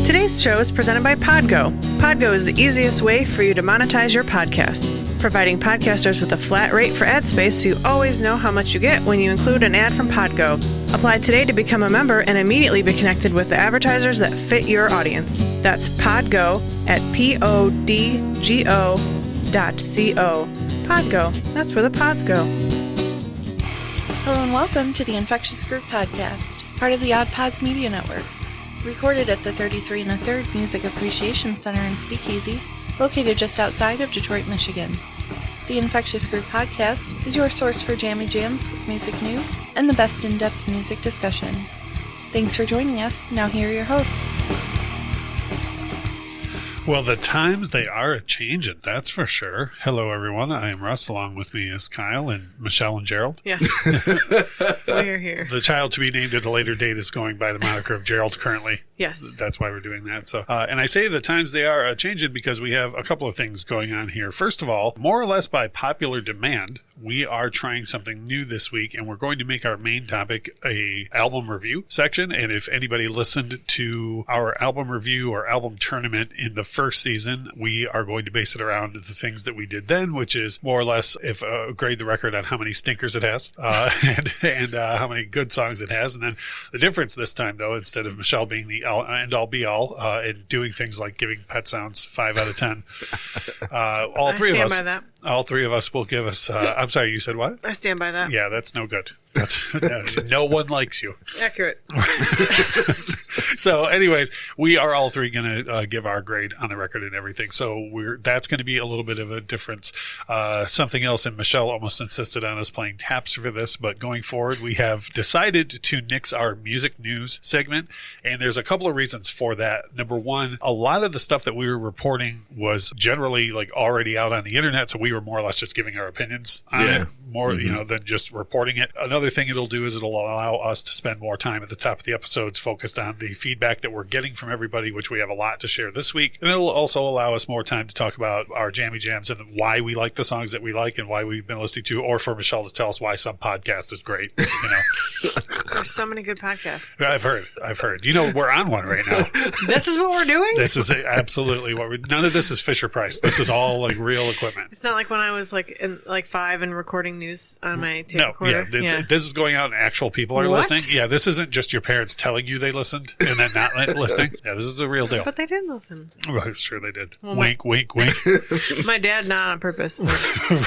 Today's show is presented by Podgo. Podgo is the easiest way for you to monetize your podcast, providing podcasters with a flat rate for ad space so you always know how much you get when you include an ad from Podgo. Apply today to become a member and immediately be connected with the advertisers that fit your audience. That's Podgo at podgo.co. Podgo, that's where the pods go. Hello and welcome to the Infectious Groove Podcast, part of the Odd Pods Media Network. Recorded at the 33 1/3 Music Appreciation Center in Speakeasy, located just outside of Detroit, Michigan. The Infectious Groove Podcast is your source for jammy jams with music news and the best in-depth music discussion. Thanks for joining us. Now here are your hosts. Well, the times, they are a-changing, that's for sure. Hello, everyone. I am Russ. Along with me is Kyle and Michelle and Gerald. Yes. We're here. The child to be named at a later date is going by the moniker of Gerald currently. Yes. That's why we're doing that. So, and I say the times they are a-changing because we have a couple of things going on here. First of all, more or less by popular demand, we are trying something new this week, and we're going to make our main topic a album review section. And if anybody listened to our album review or album tournament in the first season, we are going to base it around the things that we did then, which is more or less if grade the record on how many stinkers it has and how many good songs it has. And then the difference this time, though, instead of Michelle being the end-all be-all and doing things like giving Pet Sounds 5 out of 10, all three of us will give us I'm sorry, you said what? I stand by that. Yeah, that's no good. That's no one likes you. Accurate. So anyways, we are all three going to give our grade on the record and everything. So that's going to be a little bit of a difference. Something else, and Michelle almost insisted on us playing taps for this, but going forward, we have decided to nix our music news segment, and there's a couple of reasons for that. Number one, a lot of the stuff that we were reporting was generally like already out on the internet, so we were more or less just giving our opinions on it more, than just reporting it. Another thing it'll do is it'll allow us to spend more time at the top of the episodes focused on the feedback that we're getting from everybody, which we have a lot to share this week. And it'll also allow us more time to talk about our jammy jams and why we like the songs that we like and why we've been listening to, or for Michelle to tell us why some podcast is great. There's so many good podcasts. I've heard. We're on one right now. This is what we're doing? This is absolutely what none of this is Fisher Price. This is all like real equipment. It's not like when I was like 5 and recording news on my tape recorder. This is going out and actual people are listening. Yeah, this isn't just your parents telling you they listened and then not listening. Yeah, this is a real deal. But they did listen. Well, sure they did. Well, wink, wink, wink. My dad, not on purpose.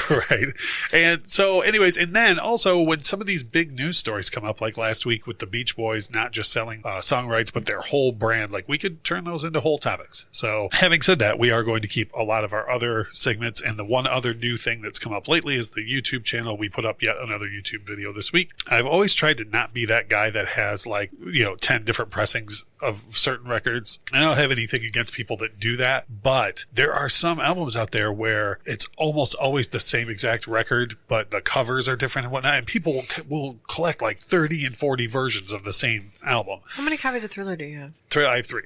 Right. And so anyways, and then also when some of these big news stories come up, like last week with the Beach Boys not just selling song rights, but their whole brand, like we could turn those into whole topics. So having said that, we are going to keep a lot of our other segments. And the one other new thing that's come up lately is the YouTube channel. We put up yet another YouTube video this week. I've always tried to not be that guy that has 10 different pressings of certain records. I don't have anything against people that do that, but there are some albums out there where it's almost always the same exact record, but the covers are different and whatnot, and people will collect like 30 and 40 versions of the same album. How many copies of Thriller do you have? I have 3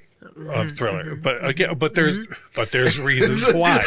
of Thriller, but there's reasons why.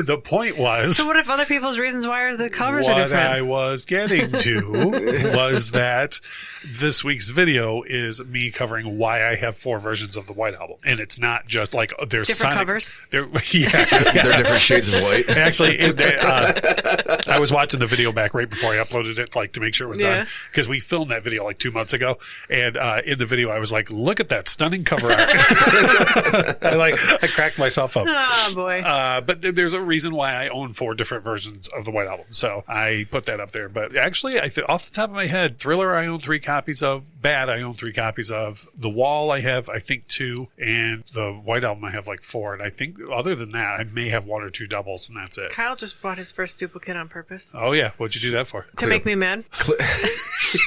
The point was, so what if other people's reasons why are the covers are different? What I was getting to was that this week's video is me covering why I have 4 versions of the White Album, and it's not just like there's different covers. They're different shades of white. Actually, I was watching the video back right before I uploaded it, like to make sure it was done, because we filmed that video like 2 months ago, and in the video I was like, "Look at that stunning cover art." I cracked myself up. Oh boy! But there's a reason why I own 4 different versions of the White Album, so I put that up there. But actually, off the top of my head, Thriller I own 3 copies of. Bad I own 3 copies of. The Wall I have, I think, 2, and the White Album I have like 4. And I think other than that, I may have 1 or 2 doubles, and that's it. Kyle just bought his first duplicate on purpose. Oh yeah, what'd you do that for? To make me mad.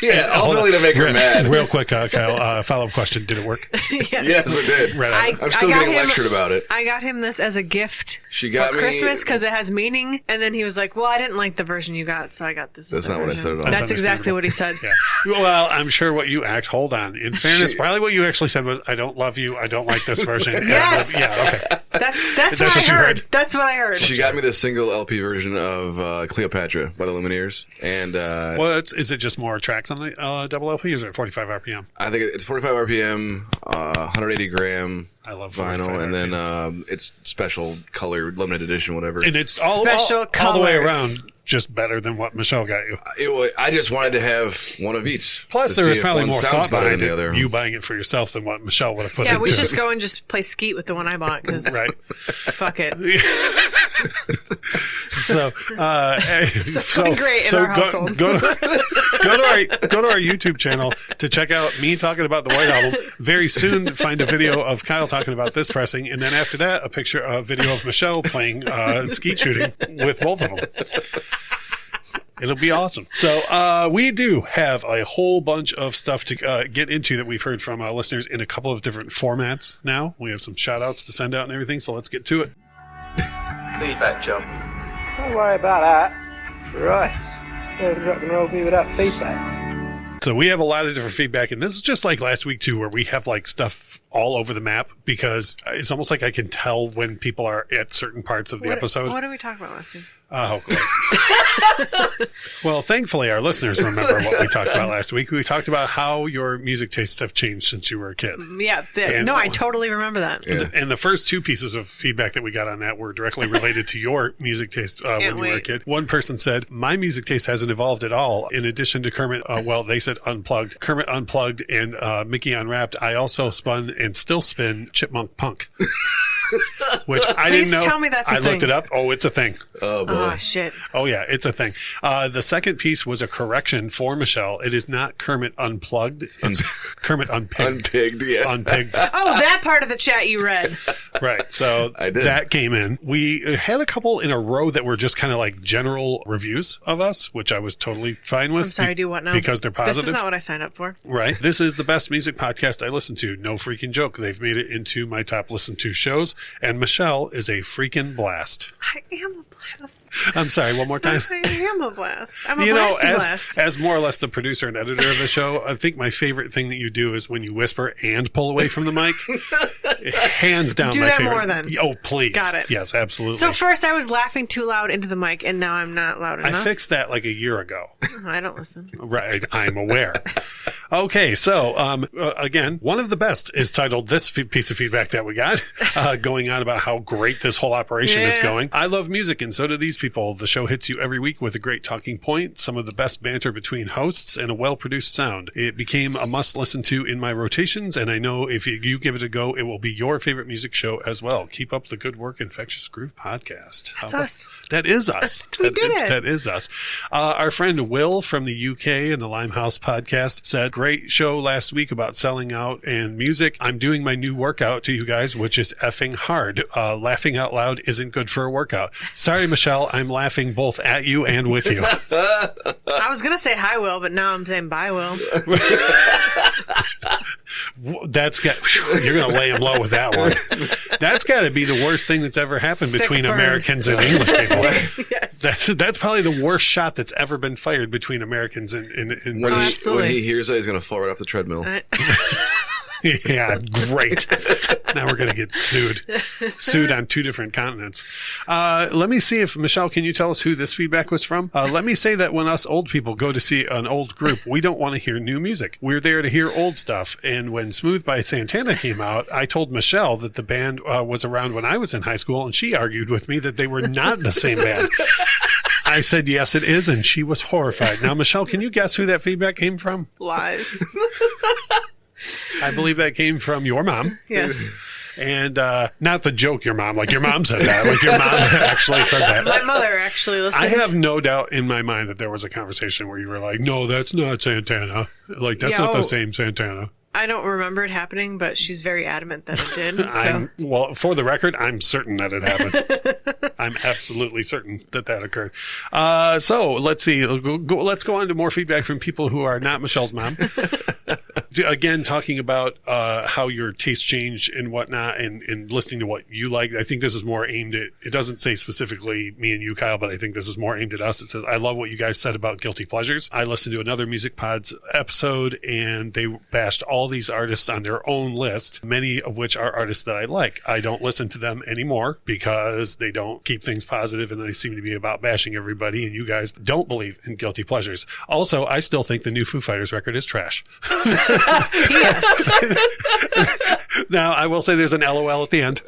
Ultimately to make her mad. Real quick, Kyle, follow-up question: did it work? Yes, it did. Right. I'm still getting lectured about it. I got him this as a gift for Christmas because it has meaning, and then he was like, "Well, I didn't like the version you got, so I got this." That's not what I said at all. That's exactly what he said. Yeah. Well, I'm sure what you hold on. In fairness, probably what you actually said was, "I don't love you. I don't like this version." Yes. Okay. That's what I heard. That's what I heard. She got me the single LP version of Cleopatra by the Lumineers, and Well, is it just more tracks on the double LP, or is it 45 RPM? I think it's 45 RPM, 180 gram. I love vinyl, and then it's special color, limited edition, whatever. And it's all the way around just better than what Michelle got you. I just wanted to have one of each. Plus, there was probably more thought behind the other. You buying it for yourself than what Michelle would have put into it. Yeah, we should just go and just play Skeet with the one I bought, because fuck it. So, it's a fucking great in our household. Go to our YouTube channel to check out me talking about the White Album. Very soon, find a video of Kyle talking about this pressing, and then after that, a video of Michelle playing skeet shooting with both of them. It'll be awesome. So we do have a whole bunch of stuff to get into that we've heard from listeners in a couple of different formats now. We have some shout-outs to send out and everything, so let's get to it. Feedback, John. Don't worry about that. Right. There's rock and roll be without feedback. So we have a lot of different feedback, and this is just like last week too, where we have like stuff all over the map, because it's almost like I can tell when people are at certain parts of the episode. What did we talk about last week? Oh, great. Well, thankfully, our listeners remember what we talked about last week. We talked about how your music tastes have changed since you were a kid. Yeah. I totally remember that. Yeah. And the first two pieces of feedback that we got on that were directly related to your music taste when you were a kid. One person said, my music taste hasn't evolved at all. In addition to Kermit, they said Unplugged. Kermit Unplugged and Mickey Unwrapped, I also spun and still spin Chipmunk Punk. Which I didn't know. Tell me that's a thing. I looked it up. Oh, it's a thing. Oh, boy. Oh, shit. Oh, yeah, it's a thing. The second piece was a correction for Michelle. It is not Kermit Unplugged. It's Kermit Unpigged. Unpigged, yeah. Unpigged. Oh, that part of the chat you read. Right. So that came in. We had a couple in a row that were just kind of like general reviews of us, which I was totally fine with. I'm sorry, do what now? Because they're positive. This is not what I signed up for. Right. This is the best music podcast I listen to. No freaking joke. They've made it into my top listened to shows. And Michelle is a freaking blast. I am a blast. I'm sorry, one more time. I am a blast. I'm a blast. As more or less the producer and editor of the show, I think my favorite thing that you do is when you whisper and pull away from the mic. Hands down, do my that favorite. more then. Oh, please. Got it. Yes, absolutely. So first I was laughing too loud into the mic, and now I'm not loud enough. I fixed that like a year ago. I don't listen. Right, I'm aware. Okay, so again, one of the best is titled this piece of feedback that we got, going on about how great this whole operation is going. I love music, and so do these people. The show hits you every week with a great talking point, some of the best banter between hosts, and a well-produced sound. It became a must-listen to in my rotations, and I know if you give it a go, it will be your favorite music show as well. Keep up the good work, Infectious Groove Podcast. That's us. That is us. We did it. That is us. Our friend Will from the UK and the Limehouse Podcast said, great show last week about selling out and music. I'm doing my new workout to you guys, which is effing hard. Laughing out loud isn't good for a workout. Sorry, Michelle, I'm laughing both at you and with you. I was going to say hi, Will, but now I'm saying bye, Will. You're going to lay him low with that one. That's got to be the worst thing that's ever happened between Americans and English people. Yes. That's probably the worst shot that's ever been fired between Americans and British. When he hears that, he's going to fall right off the treadmill. Yeah, great. Now we're going to get sued on 2 different continents. Let me see if, Michelle, can you tell us who this feedback was from? Let me say that when us old people go to see an old group, we don't want to hear new music. We're there to hear old stuff. And when Smooth by Santana came out, I told Michelle that the band was around when I was in high school, and she argued with me that they were not the same band. I said, yes, it is, and she was horrified. Now, Michelle, can you guess who that feedback came from? Lies. I believe that came from your mom. Yes. And not the joke your mom, like your mom said that. Like your mom actually said that. My mother actually listened. I have no doubt in my mind that there was a conversation where you were like, no, that's not Santana. Like, that's not the same Santana. I don't remember it happening, but she's very adamant that it did. So. Well, for the record, I'm certain that it happened. I'm absolutely certain that occurred. So let's see. Let's go on to more feedback from people who are not Michelle's mom. Again, talking about how your taste changed and whatnot, and listening to what you like. I think this is more aimed at, it doesn't say specifically me and you, Kyle, but I think this is more aimed at us. It says, I love what you guys said about guilty pleasures. I listened to another Music Pods episode, and they bashed all these artists on their own list, many of which are artists that I like. I don't listen to them anymore because they don't keep things positive, and they seem to be about bashing everybody, and you guys don't believe in guilty pleasures. Also, I still think the new Foo Fighters record is trash. Now, I will say there's an LOL at the end.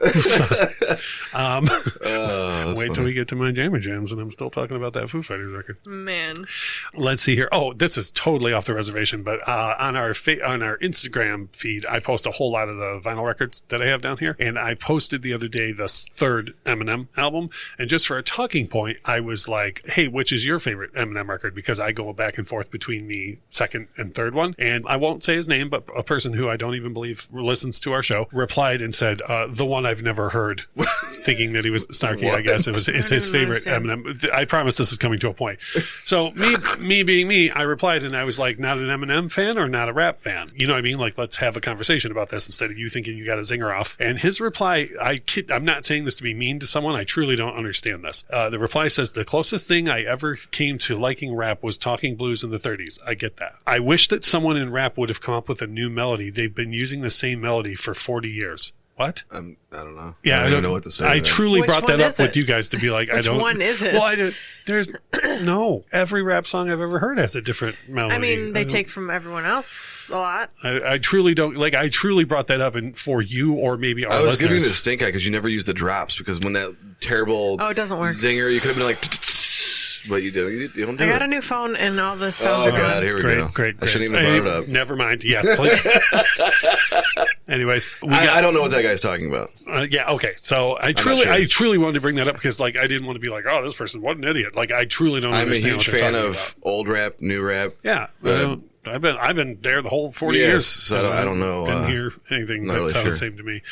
Wait till we get to my Jammer Jams, and I'm still talking about that Foo Fighters record. Man. Let's see here. Oh, this is totally off the reservation, but on our Instagram feed, I post a whole lot of the vinyl records that I have down here, and I posted the other day the third Eminem album, and just for a talking point, I was like, hey, which is your favorite Eminem record? Because I go back and forth between the second and third one, and I won't say his name, but a person who I don't even believe listens to our show replied and said, the one I've never heard, thinking that he was snarky. I guess it's his favorite Eminem. I promise this is coming to a point. So me being me, I replied, and I was like, not an Eminem fan or not a rap fan. You know what I mean? Like, let's have a conversation about this instead of you thinking you got a zinger off. And his reply, I'm not saying this to be mean to someone. I truly don't understand this. The reply says, the closest thing I ever came to liking rap was Talking Blues in the 30s. I get that. I wish that someone in rap would have come up with a new melody. They've been using the same melody for 40 years. What? I don't know. Yeah, I don't know what to say. I truly Which brought that one up is with it? you guys to be like, Which I don't. one is it? Well, there's no. Every rap song I've ever heard has a different melody. I mean, they take from everyone else a lot. I truly don't like. I truly brought that up, and for you or maybe our I was giving you listeners. the stink eye because you never use the drops, because when that terrible Oh, it doesn't work. zinger, you could have been like, but you do. You don't do I it. got a new phone, and all the sounds Oh, are gone. God, here we go. Great. I shouldn't even brought it up. Never mind. Yes, please. Anyways, I don't know what that guy's talking about. yeah, okay. So I truly wanted to bring that up because, like, I didn't want to be like, oh, this person, what an idiot. Like, I truly don't I'm a understand huge what they're fan talking of about. old rap, new rap. Yeah, I've been there the whole 40 Yes, years. so I don't know. Didn't hear anything not that really sounded the sure. same to me.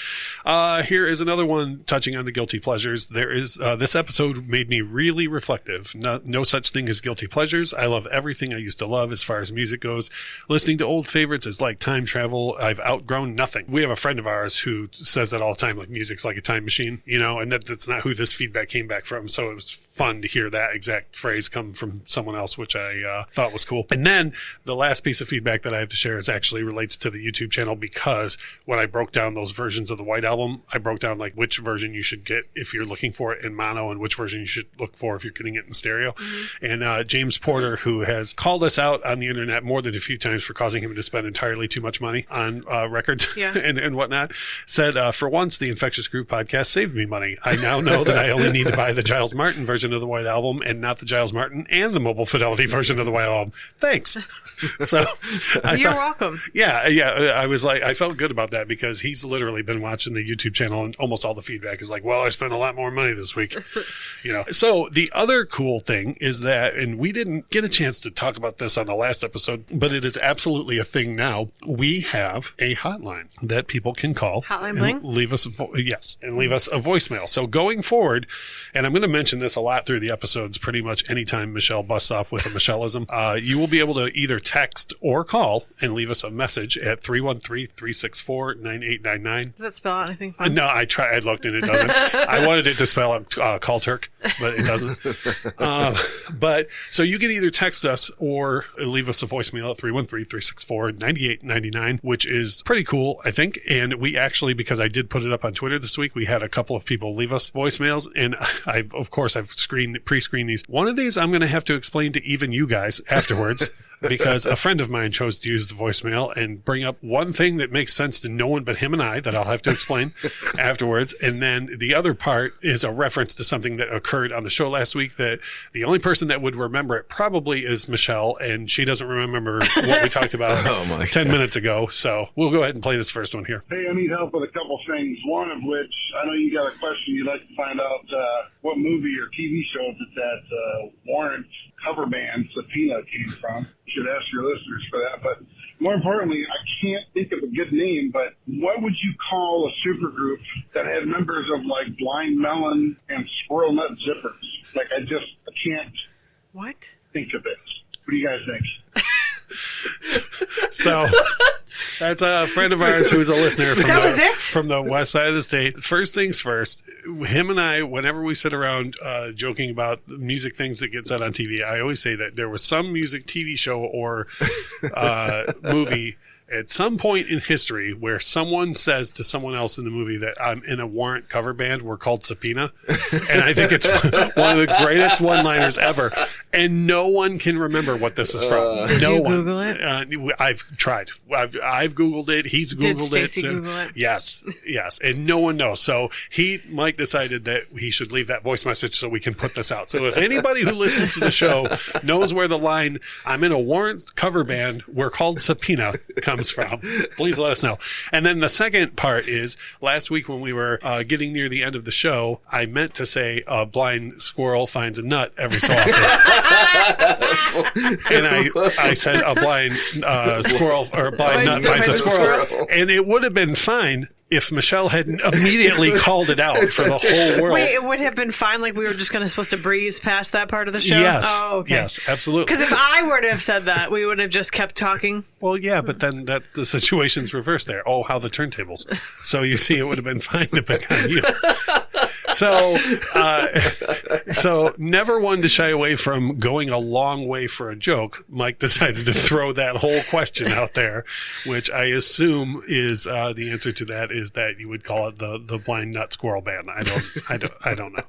Here is another one touching on the guilty pleasures. There is this episode made me really reflective. No such thing as guilty pleasures. I love everything I used to love as far as music goes. Listening to old favorites is like time travel. I've outgrown nothing. We have a friend of ours who says that all the time, like music's like a time machine, you know, and that's not who this feedback came back from. So it was fun to hear that exact phrase come from someone else, which I thought was cool. And then the last piece of feedback that I have to share is actually relates to the YouTube channel, because when I broke down those versions of the White Album, I broke down like which version you should get if you're looking for it in mono and which version you should look for if you're getting it in stereo. Mm-hmm. And James Porter, who has called us out on the internet more than a few times for causing him to spend entirely too much money on records and whatnot, said, for once, the Infectious Groove podcast saved me money. I now know that I only need to buy the Giles Martin version of the White Album and not the Giles Martin and the Mobile Fidelity version of the White Album. Thanks. So You're welcome. Yeah. I was like, I felt good about that because he's literally been watching the YouTube channel, and almost all the feedback is like, well, I spent a lot more money this week. You know. So the other cool thing is that, and we didn't get a chance to talk about this on the last episode, but it is absolutely a thing now. We have a hotline that people can call. Hotline Bling? Leave us a voicemail. So going forward, and I'm going to mention this a lot through the episodes, pretty much anytime Michelle busts off with a Michelleism, you will be able to either text or call and leave us a message at 313-364-9899. Does that spell out anything fun? No, I looked and it doesn't. I wanted it to spell out call Turk, but it doesn't. But so you can either text us or leave us a voicemail at 313-364-9899, which is pretty cool, I think. And we actually, because I did put it up on Twitter this week, we had a couple of people leave us voicemails, and I've pre-screened these. One of these I'm going to have to explain to even you guys afterwards. Because a friend of mine chose to use the voicemail and bring up one thing that makes sense to no one but him and I that I'll have to explain afterwards. And then the other part is a reference to something that occurred on the show last week that the only person that would remember it probably is Michelle, and she doesn't remember what we talked about 10 minutes ago. So we'll go ahead and play this first one here. Hey, I need help with a couple things. One of which, I know you got a question. You'd like to find out what movie or TV show that Warrant cover band Subpoena came from. You should ask your listeners for that. But more importantly, I can't think of a good name, but what would you call a supergroup that had members of like Blind Melon and Squirrel Nut Zippers? Like, I can't think of it. What do you guys think? So That's a friend of ours who's a listener from, That was it? from the west side of the state. First things first, him and I, whenever we sit around joking about the music things that get said on TV, I always say that there was some music TV show or movie at some point in history where someone says to someone else in the movie that I'm in a Warrant cover band, we're called Subpoena. And I think it's one of the greatest one-liners ever. And no one can remember what this is from. Did no you one. Google it? I've tried. I've Googled it. He's Did Googled Stacey it. Google it? Yes. And no one knows. So Mike decided that he should leave that voice message so we can put this out. So if anybody who listens to the show knows where the line, I'm in a Warrant cover band, we're called Subpoena, comes from, please let us know. And then the second part is, last week when we were getting near the end of the show, I meant to say a blind squirrel finds a nut every so often. And I said a blind squirrel or a blind nut finds a squirrel. And it would have been fine if Michelle hadn't immediately called it out for the whole world. Wait, it would have been fine, like we were just supposed to breeze past that part of the show? Yes. Oh, okay. Yes, absolutely. Because if I were to have said that, we would have just kept talking. Well, yeah, but then the situation's reversed there. Oh, how the turntables. So you see, it would have been fine to pick on you. So never one to shy away from going a long way for a joke. Mike decided to throw that whole question out there, which I assume is the answer to that is that you would call it the blind nut squirrel band. I don't know.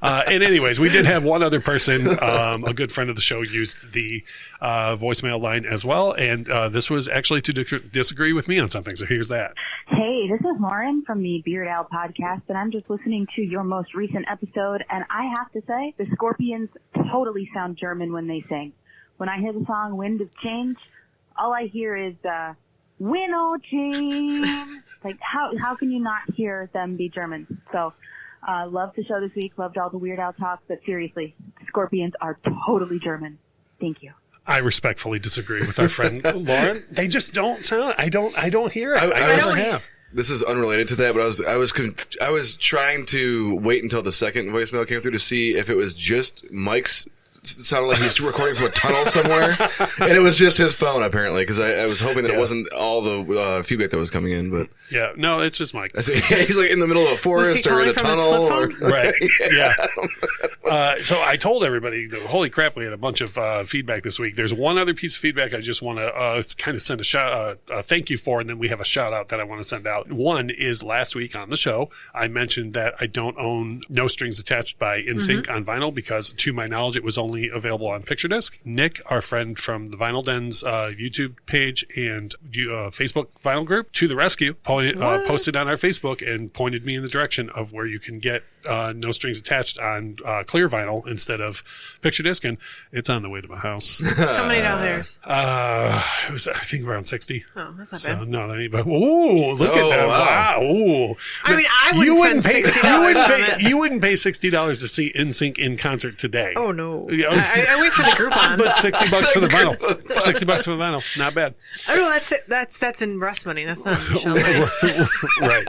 And anyways, we did have one other person, a good friend of the show, used the voicemail line as well, and this was actually to disagree with me on something. So here's that. Hey, this is Lauren from the Beard Owl podcast, and I'm just listening to your most recent episode, and I have to say, the Scorpions totally sound German when they sing. When I hear the song Wind of Change, all I hear is, Wind of Change. Like, how can you not hear them be German? So, loved the show this week, loved all the Weird Al talk, but seriously, Scorpions are totally German. Thank you. I respectfully disagree with our friend Lauren. They just don't sound. I don't hear it. I never have. This is unrelated to that, but I was trying to wait until the second voicemail came through to see if it was just Mike's. It sounded like he was recording from a tunnel somewhere, and it was just his phone apparently. Because I was hoping that it wasn't all the feedback that was coming in, but yeah, no, it's just Mike. He's like in the middle of a forest or in a tunnel, right? Yeah. So I told everybody, holy crap, we had a bunch of feedback this week. There's one other piece of feedback I just want to kind of send a thank you for, and then we have a shout out that I want to send out. One is last week on the show, I mentioned that I don't own No Strings Attached by NSYNC on vinyl because, to my knowledge, it was only available on picture disc. Nick, our friend from the Vinyl Den's YouTube page and Facebook vinyl group, to the rescue, posted on our Facebook and pointed me in the direction of where you can get No Strings Attached on clear vinyl instead of picture disc, and it's on the way to my house. How many dollars? It was, I think, around 60. Oh, that's not so, bad. No, that ain't bad. Ooh, look at that! Wow. Ooh. I mean, I wouldn't spend $60 You wouldn't pay $60 to see NSYNC in concert today. Oh no! I wait for the Groupon. But $60 for the vinyl. $60 for the vinyl. Not bad. Oh no, that's in Russ money. That's not Michelle money. Right.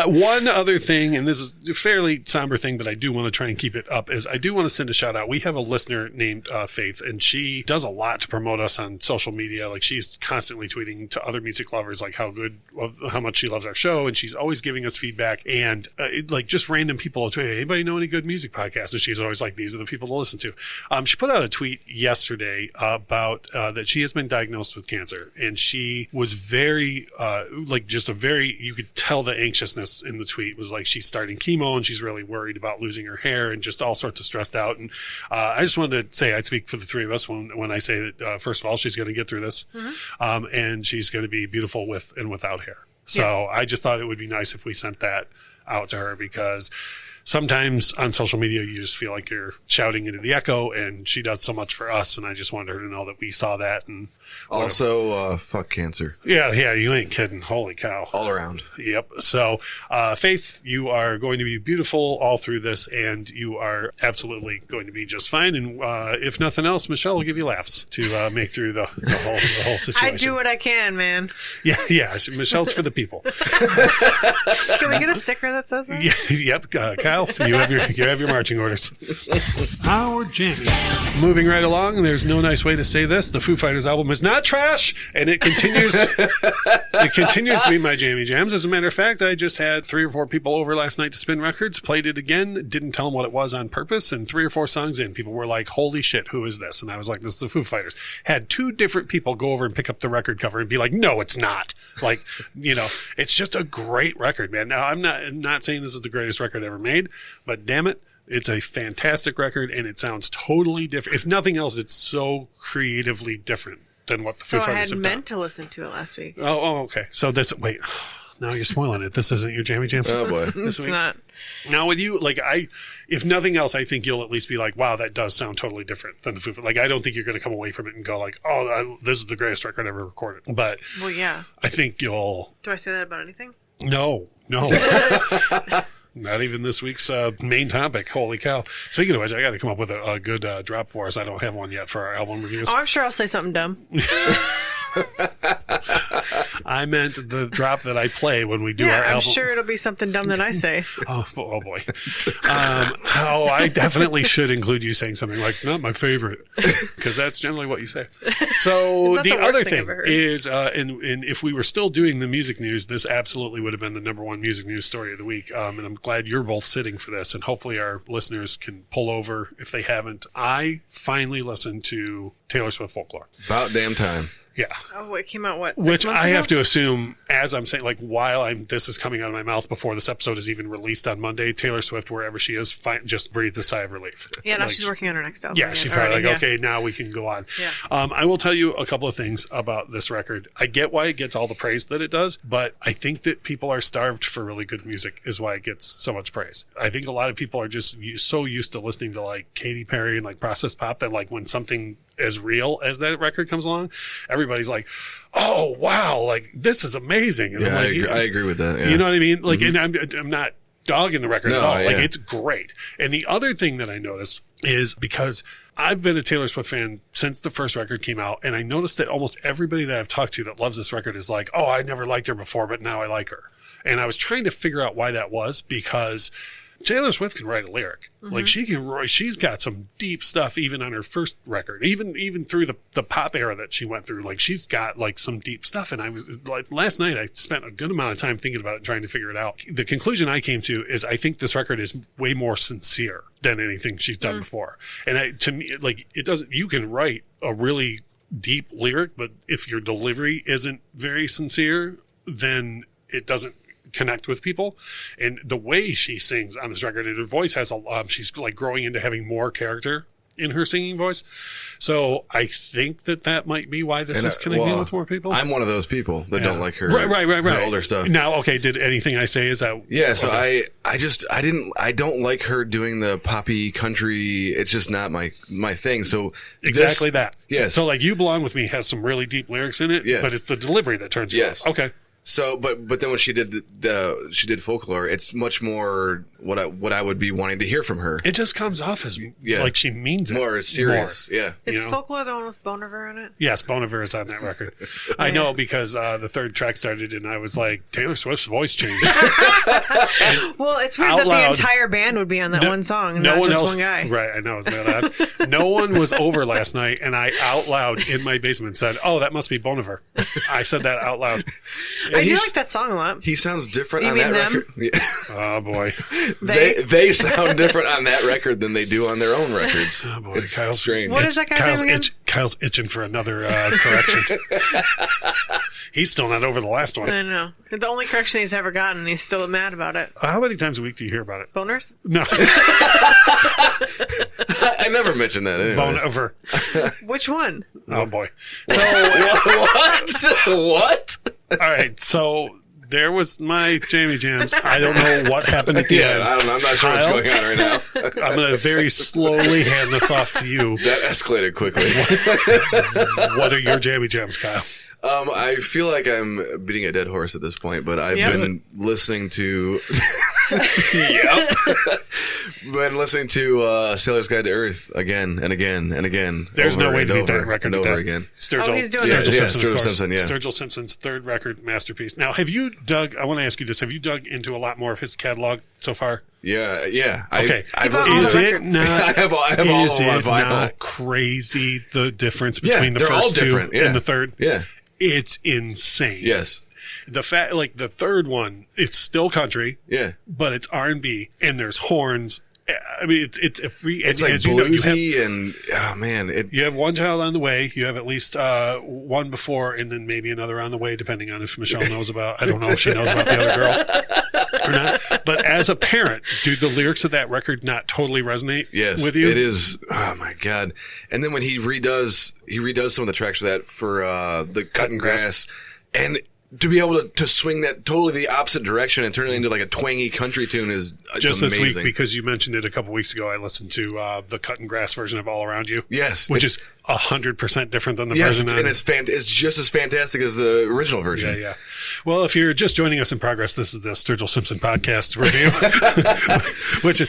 One other thing, and this is a fairly somber thing, but I do want to try and keep it up, is I do want to send a shout out. We have a listener named Faith, and she does a lot to promote us on social media. Like, she's constantly tweeting to other music lovers like how much she loves our show, and she's always giving us feedback, and like just random people will tweet, anybody know any good music podcasts? And she's always like, these are the people to listen to. She put out a tweet yesterday about that she has been diagnosed with cancer, and she was very you could tell the anxiousness in the tweet was like she's starting chemo and she's really worried about losing her hair and just all sorts of stressed out. And I just wanted to say I speak for the three of us when I say that first of all, she's going to get through this, and she's going to be beautiful with and without hair. So yes. I just thought it would be nice if we sent that out to her, because sometimes on social media, you just feel like you're shouting into the echo, and she does so much for us. And I just wanted her to know that we saw that. And also, fuck cancer. Yeah, you ain't kidding. Holy cow. All around. Yep. So, Faith, you are going to be beautiful all through this, and you are absolutely going to be just fine. And if nothing else, Michelle will give you laughs to make through the whole situation. I do what I can, man. Yeah. Michelle's for the people. Can we get a sticker that says that? Yep. Kyle. You have your marching orders. Our jammies. Moving right along, there's no nice way to say this. The Foo Fighters album is not trash, and it continues. It continues to be my jammy jams. As a matter of fact, I just had 3 or 4 people over last night to spin records. Played it again. Didn't tell them what it was on purpose. And 3 or 4 songs in, people were like, "Holy shit, who is this?" And I was like, "This is the Foo Fighters." Had 2 different people go over and pick up the record cover and be like, "No, it's not." Like, it's just a great record, man. Now, I'm not saying this is the greatest record ever made, but damn it, it's a fantastic record, and it sounds totally different. If nothing else, it's so creatively different than what the Foo Fighters have done. So I had meant to listen to it last week. Oh, okay. So wait. Now you're spoiling it. This isn't your jammy jams. Oh boy, it's not. Now with you, like if nothing else, I think you'll at least be like, wow, that does sound totally different than the Foo Fighters. Like I don't think you're going to come away from it and go like, oh, this is the greatest record ever recorded. But well, yeah, I think you'll. Do I say that about anything? No. Not even this week's main topic. Holy cow. Speaking of which, I got to come up with a good drop for us. I don't have one yet for our album reviews. Oh, I'm sure I'll say something dumb. I meant the drop that I play when we do our album. I'm sure it'll be something dumb that I say. Oh boy. I definitely should include you saying something like, "It's not my favorite," because that's generally what you say. So the other thing is, and if we were still doing the music news, this absolutely would have been the number 1 music news story of the week. And I'm glad you're both sitting for this, and hopefully our listeners can pull over if they haven't. I finally listened to Taylor Swift Folklore. About damn time. Yeah. Oh, it came out, what, 6 Which months I ago? have to assume, as I'm saying, like, while this is coming out of my mouth before this episode is even released on Monday, Taylor Swift, wherever she is, just breathes a sigh of relief. Yeah, now she's working on her next album. Yeah, she's probably okay, now we can go on. Yeah. I will tell you a couple of things about this record. I get why it gets all the praise that it does, but I think that people are starved for really good music is why it gets so much praise. I think a lot of people are just so used to listening to, like, Katy Perry and, like, process pop that, like, when something as real as that record comes along, everybody's like, "Oh wow, like this is amazing." And yeah, I'm like, I agree with that. Yeah. You know what I mean? Like, and I'm not dogging the record at all. Yeah. Like, it's great. And the other thing that I noticed is because I've been a Taylor Swift fan since the first record came out, and I noticed that almost everybody that I've talked to that loves this record is like, "Oh, I never liked her before, but now I like her." And I was trying to figure out why that was, because Taylor Swift can write a lyric. Mm-hmm. Like she's got some deep stuff even on her first record, even through the pop era that she went through. Like she's got like some deep stuff. And I was like, last night I spent a good amount of time thinking about it and trying to figure it out. The conclusion I came to is I think this record is way more sincere than anything she's done before. And to me, like you can write a really deep lyric, but if your delivery isn't very sincere, then it doesn't connect with people. And the way she sings on this record, and her voice has she's like growing into having more character in her singing voice. So I think that might be why this is connecting with more people. I'm one of those people that don't like her right. older stuff. Now, okay, did anything I say is that? Yeah, so okay. I don't like her doing the poppy country. It's just not my thing. So exactly that. Yes. So like You Belong With Me has some really deep lyrics in it, but it's the delivery that turns you off. Okay. So, but then when she did she did Folklore, it's much more what I would be wanting to hear from her. It just comes off as like she means it. More serious. More. Yeah. Is Folklore the one with Bon Iver in it? Yes, Bon Iver is on that record. I know because the third track started and I was like, Taylor Swift's voice changed. Well, it's weird that the entire band would be on that one song and not just one guy. Right, I know, isn't that odd? No one was over last night and I out loud in my basement said, "Oh, that must be Bon Iver." I said that out loud. I do like that song a lot. He sounds different on that record. Yeah. Oh boy, they sound different on that record than they do on their own records. Oh boy, it's Kyle's strange. What is that guy's name again? Kyle's itching for another correction. He's still not over the last one. I know. The only correction he's ever gotten, he's still mad about it. How many times a week do you hear about it? Boners? No. I never mentioned that. Bon Iver. Which one? Oh boy. So what? All right. So there was my Jamie Jams. I don't know what happened at the end. I don't know. I'm not sure what's going on right now. I'm going to very slowly hand this off to you. That escalated quickly. What are your Jammy Jams, Kyle? I feel like I'm beating a dead horse at this point, but I've been listening to... Yep. Been listening to Sailor's Guide to Earth again and again and again. There's no over way and to beat over that record and to over death. again. Sturgill, he's doing Sturgill it. Simpson, Sturgill of course. Simpson, yeah. Sturgill Simpson's third record, masterpiece. Now, have you dug? I want to ask you this: have you dug into a lot more of his catalog so far? Yeah. Okay. I've bought all listened the Is to it records. not? I have all Is of them on it vinyl. not crazy the difference Yeah, between the they're all first two different, yeah. and the third? Yeah. It's insane. Yes. The fact, like the third one, it's still country, Yeah. but it's R&B, and there's horns. I mean, it's a free. It's and like as you know, bluesy and oh man, you have one child on the way. You have at least one before, and then maybe another on the way, depending on if Michelle knows about. I don't know if she knows about the other girl or not. But as a parent, do the lyrics of that record not totally resonate yes, with you? it is. Oh my god! And then when he redoes some of the tracks for that for the Cutting Grass, and to be able to swing that totally the opposite direction and turn it into like a twangy country tune is Just amazing. this week, because you mentioned it a couple weeks ago, I listened to the Cutting Grass version of All Around You. Yes, which is 100% different than the yes, version. and it's just as fantastic as the original version. Yeah. Well, if you're just joining us in progress, this is the Sturgill Simpson podcast review, which is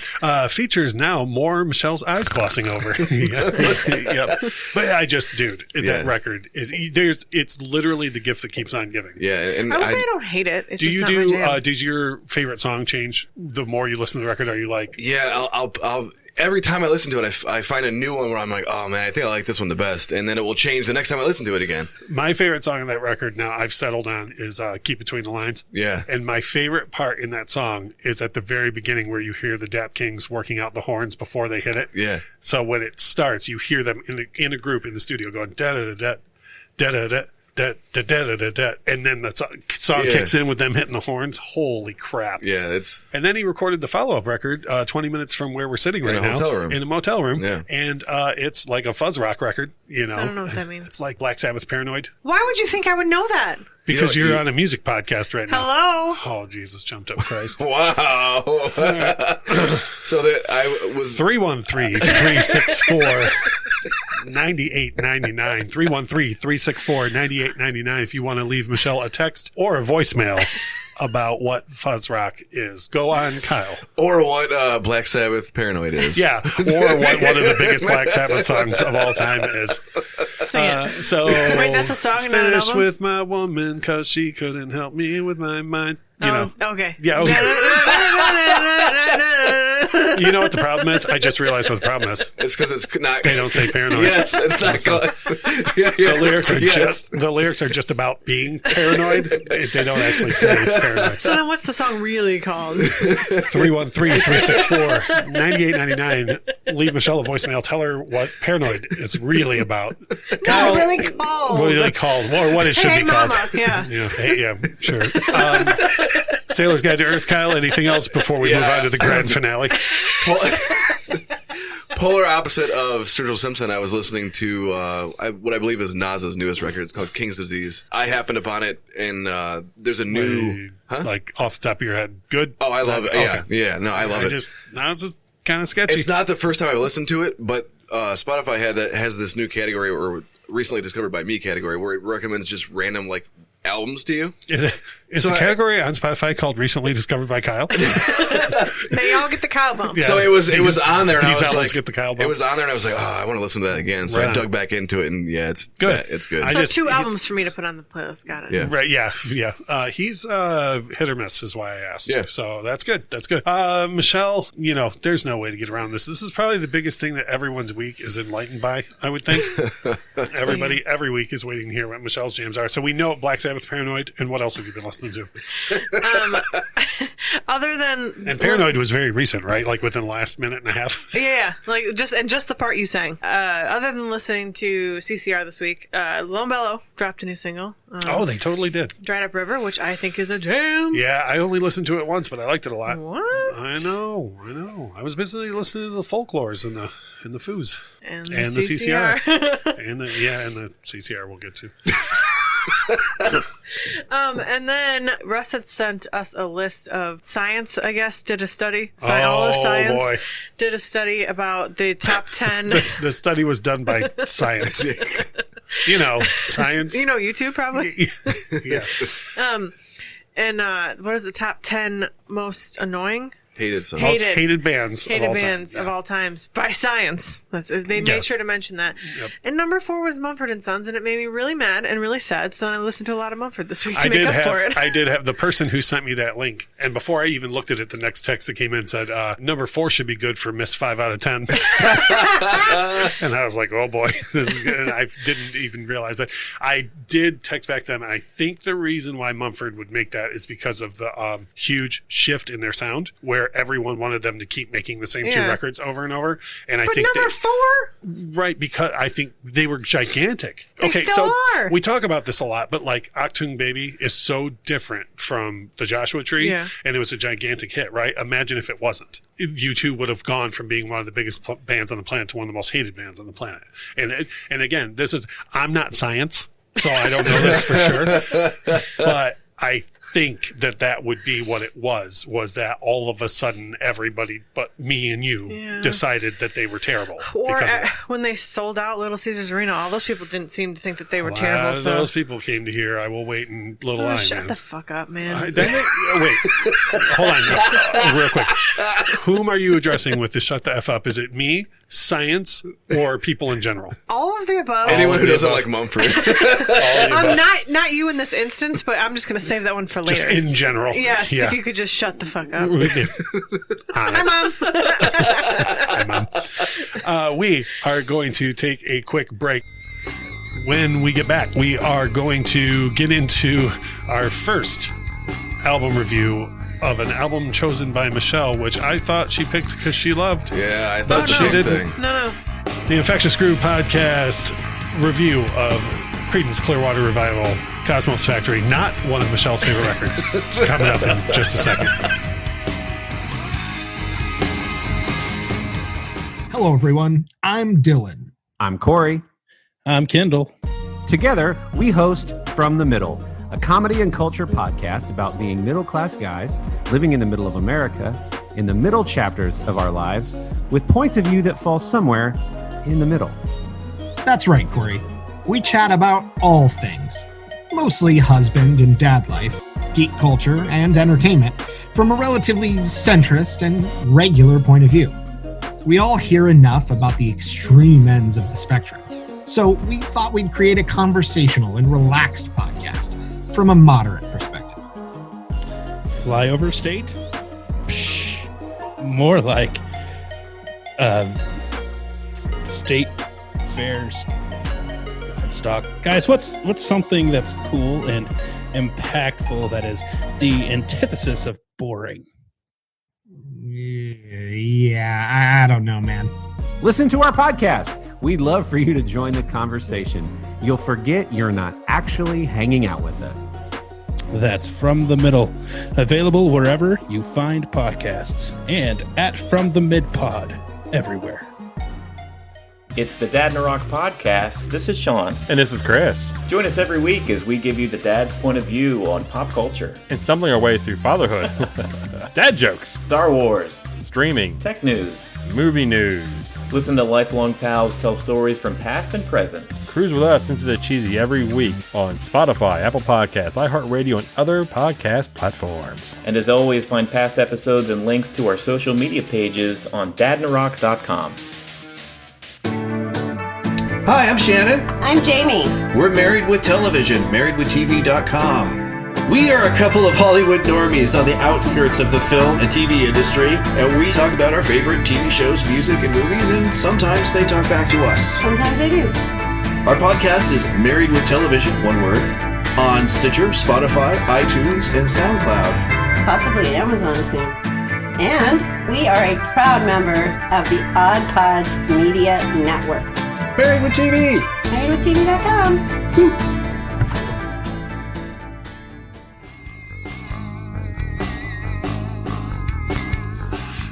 features now more Michelle's eyes glossing over. Yep. But that record it's literally the gift that keeps on giving. Yeah, and I would say I don't hate it. It's Do just you not my jam. does your favorite song change the more you listen to the record? Are you like, yeah, I'll every time I listen to it, I find a new one where I'm like, oh man, I think I like this one the best, and then it will change the next time I listen to it again. my favorite song on that record now I've settled on is Keep Between the Lines. Yeah. And my favorite part in that song is at the very beginning where you hear the Dap Kings working out the horns before they hit it. Yeah. So when it starts, you hear them in a group in the studio going da da da da da da da da da da da, and then the song kicks in with them hitting the horns. Holy crap! Yeah, it's. And then he recorded the follow-up record 20 minutes from where we're sitting right now in a motel room. Yeah. And it's like a fuzz rock record. You know, I don't know what that means. It's like Black Sabbath Paranoid. Why would you think I would know that? Because you're on a music podcast right now. Hello? Oh, Jesus, jumped up Christ. Wow. So that I was 313-364-9899. 313-364-9899 if you want to leave Michelle a text or a voicemail about what fuzz rock is. Go on, Kyle. Or what Black Sabbath Paranoid is. Yeah, or what one of the biggest Black Sabbath songs of all time is. Sing it. So Wait, that's a song and not an Finish album? with my woman because she couldn't help me with my mind. You know. Okay. Yeah. Okay. You know what the problem is? I just realized what the problem is. It's because it's not. They don't say paranoid. Yes, it's not. The lyrics are just about being paranoid. They don't actually say paranoid. So then what's the song really called? 313-364-9899. Leave Michelle a voicemail. Tell her what paranoid is really about. Not really called. Really called. Or what it should Hey, be called. Mama. Yeah. Yeah, sure. Sailor's Guide to Earth, Kyle. Anything else before we move on to the grand finale? Polar opposite of Sturgill Simpson, I was listening to what I believe is Nas's newest record. It's called King's Disease. I happened upon it, and there's a new... Like, off the top of your head, good? Oh, I love it. Okay. Yeah. No, I love it. Nas is kind of sketchy. It's not the first time I've listened to it, but Spotify has this new category, or recently discovered by me category, where it recommends just random, like, albums to you. Is the category on Spotify called Recently Discovered by Kyle? They all get the Kyle bump. Yeah. So it was on there, and I These was albums like, get the Kyle bump. it was on there, and I was like, oh, I want to listen to that again. So Right I on. dug back into it, and yeah, it's Good. It's good. I So just- two he's- albums for me to put on the playlist. Got it. Yeah. Right, yeah. He's hit or miss is why I asked. Yeah. So that's good. Michelle, there's no way to get around this. This is probably the biggest thing that everyone's week is enlightened by, I would think. Everybody every week is waiting to hear what Michelle's jams are. So we know Black Sabbath, Paranoid, and what else have you been listening to? Other than And Paranoid was very recent, right? Like within the last minute and a half. Yeah, like just the part you sang. Other than listening to CCR this week, Lone Bellow dropped a new single. They totally did. Dried Up River, which I think is a jam. Yeah, I only listened to it once, but I liked it a lot. What? I know. I was busy listening to the folklores and the Foos And the CCR. and the CCR we'll get to. And then Russ had sent us a list of science, I guess, did a study. All of Science boy. did a study about the top 10. The study was done by science. Science. YouTube probably. Yeah. And what is the top 10 most annoying? Hated songs. Most hated bands of all times by Science. They made sure to mention that. Yep. And number 4 was Mumford & Sons, and it made me really mad and really sad. So then I listened to a lot of Mumford this week to make up for it. I did have the person who sent me that link, and before I even looked at it, the next text that came in said, number 4 should be good for Miss 5 out of 10. And I was like, oh boy, this is good. And I didn't even realize, but I did text back to them. I think the reason why Mumford would make that is because of the huge shift in their sound, where everyone wanted them to keep making the same 2 records over and over. And I think number 4? Right, because I think they were gigantic. They still are. We talk about this a lot, but like Achtung Baby is so different from the Joshua Tree, and it was a gigantic hit, right? Imagine if it wasn't. U2 would have gone from being one of the biggest bands on the planet to one of the most hated bands on the planet. And again, I'm not Science, so I don't know this for sure, but I think that would be what it was that all of a sudden everybody but me and you decided that they were terrible. Or when they sold out Little Caesars Arena, all those people didn't seem to think that they were terrible. So those people came to hear I Will Wait in Little Eye. Shut the fuck up, man. Wait, hold on real quick. Whom are you addressing with the shut the F up? Is it me, Science, or people in general? All of the above. Anyone who doesn't like Mumford. I'm not you in this instance, but I'm just going to save that one for later. Just in general. Yes, if you could just shut the fuck up. Hi, Mom. Hi, Mom. We are going to take a quick break. When we get back, we are going to get into our first album review of an album chosen by Michelle, which I thought she picked because she loved. Yeah, I thought she didn't. No. The Infectious Groove Podcast review of Creedance Clearwater Revival, Cosmo's Factory, not one of Michelle's favorite records. Coming up in just a second. Hello, everyone. I'm Dylan. I'm Corey. I'm Kendall. Together, we host From the Middle, a comedy and culture podcast about being middle-class guys living in the middle of America, in the middle chapters of our lives, with points of view that fall somewhere in the middle. That's right, Corey. We chat about all things, mostly husband and dad life, geek culture, and entertainment from a relatively centrist and regular point of view. We all hear enough about the extreme ends of the spectrum, so we thought we'd create a conversational and relaxed podcast from a moderate perspective. Flyover state? Psh, more like state fairs. Livestock. Guys, what's something that's cool and impactful that is the antithesis of boring? Yeah, I don't know, man. Listen to our podcast. We'd love for you to join the conversation. You'll forget you're not actually hanging out with us. That's From the Middle. Available wherever you find podcasts and at From the Mid Pod everywhere. It's the Dad in a Rock podcast. This is Sean. And this is Chris. Join us every week as we give you the dad's point of view on pop culture. And stumbling our way through fatherhood. Dad jokes. Star Wars. Streaming. Tech news. Movie news. Listen to lifelong pals tell stories from past and present. Cruise with us into the cheesy every week on Spotify, Apple Podcasts, iHeartRadio, and other podcast platforms. And as always, find past episodes and links to our social media pages on dadinarock.com. Hi, I'm Shannon. I'm Jamie. We're Married with Television, marriedwithtv.com. We are a couple of Hollywood normies on the outskirts of the film and TV industry, and we talk about our favorite TV shows, music, and movies, and sometimes they talk back to us. Sometimes they do. Our podcast is Married with Television, one word, on Stitcher, Spotify, iTunes, and SoundCloud. Possibly Amazon soon. And we are a proud member of the Odd Pods Media Network. Married with TV. MarriedWithTV.com.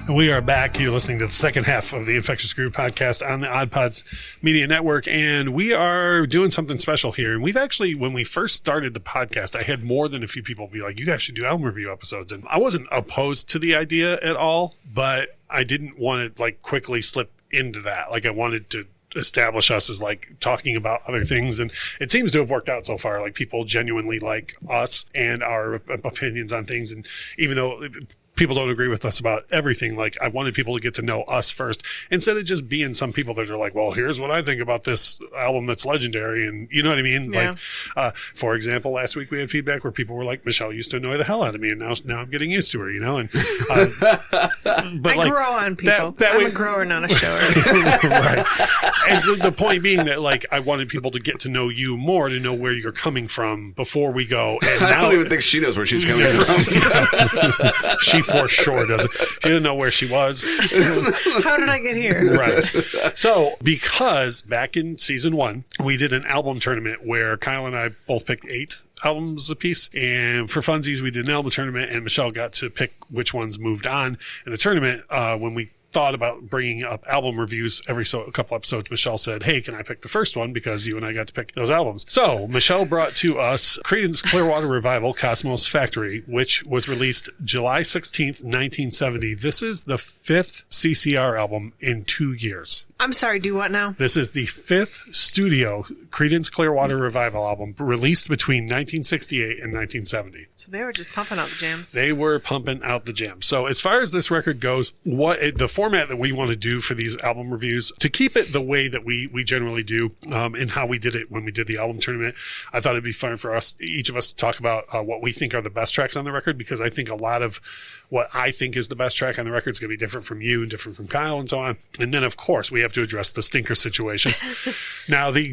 We are back. You're listening to the second half of the Infectious Groove podcast on the Odd Pods Media Network, and we are doing something special here. And we've actually, when we first started the podcast, I had more than a few people be like, you guys should do album review episodes. And I wasn't opposed to the idea at all, but I didn't want to like quickly slip into that. Like I wanted to establish us as like talking about other things, and it seems to have worked out so far. Like people genuinely like us and our opinions on things, and even though people don't agree with us about everything, like I wanted people to get to know us first instead of just being some people that are like, well, here's what I think about this album that's legendary, and you know what I mean? Yeah. Like for example, last week we had feedback where people were like, Michelle used to annoy the hell out of me, and now I'm getting used to her, you know. And but I grow on people. I'm a grower, not a shower. Right. And so the point being that like I wanted people to get to know you more, to know where you're coming from before we go. And I don't even think she knows where she's coming from. She for sure doesn't. She didn't know where she was. How did I get here? Right. So because back in season 1, we did an album tournament where Kyle and I both picked 8 albums a piece, and for funsies we did an album tournament, and Michelle got to pick which ones moved on in the tournament. When we thought about bringing up album reviews a couple episodes, Michelle said, hey, can I pick the first one, because you and I got to pick those albums. So Michelle brought to us Creedance Clearwater Revival, Cosmo's Factory, which was released July 16th, 1970. This is the 5th CCR album in 2 years. I'm sorry, do what now? This is the 5th studio Creedance Clearwater Revival album, released between 1968 and 1970. So they were just pumping out the jams. They were pumping out the jams. So as far as this record goes, the format that we want to do for these album reviews, to keep it the way that we generally do, and how we did it when we did the album tournament, I thought it'd be fun for us, each of us, to talk about what we think are the best tracks on the record, because I think a lot of what I think is the best track on the record is going to be different from you and different from Kyle and so on. And then, of course, we have to address the stinker situation. Now, the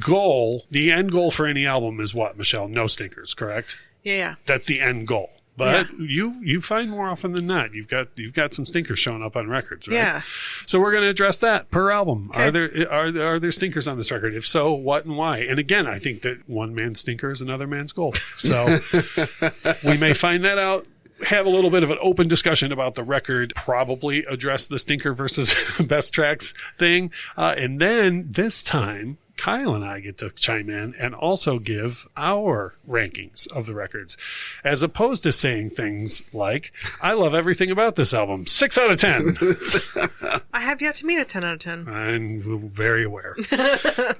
end goal for any album is what, Michelle? No stinkers, correct? Yeah. That's the end goal. But you find more often than not, you've got some stinkers showing up on records, right? Yeah. So we're going to address that per album. Okay. Are there stinkers on this record? If so, what and why? And again, I think that one man's stinker is another man's gold. So we may find that out. Have a little bit of an open discussion about the record, probably address the stinker versus best tracks thing. And then this time, Kyle and I get to chime in and also give our rankings of the records, as opposed to saying things like, I love everything about this album, 6 out of 10. I have yet to meet a 10 out of 10. I'm very aware.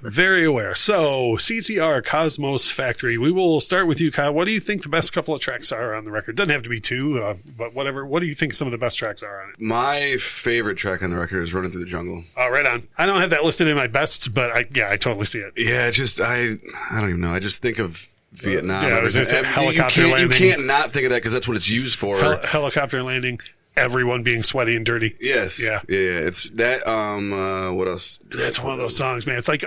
Very aware. So, CCR, Cosmos Factory. We will start with you, Kyle. What do you think the best couple of tracks are on the record? Doesn't have to be 2, but whatever. What do you think some of the best tracks are on it? My favorite track on the record is Running Through the Jungle. Oh, right on. I don't have that listed in my best, but I totally see it. Yeah, it's just, I don't even know. I just think of Vietnam. Yeah, I was going to say helicopter landing. You can't not think of that, because that's what it's used for. Helicopter landing. Everyone being sweaty and dirty. Yes. Yeah. It's that. What else? That's one of those songs, man. It's like,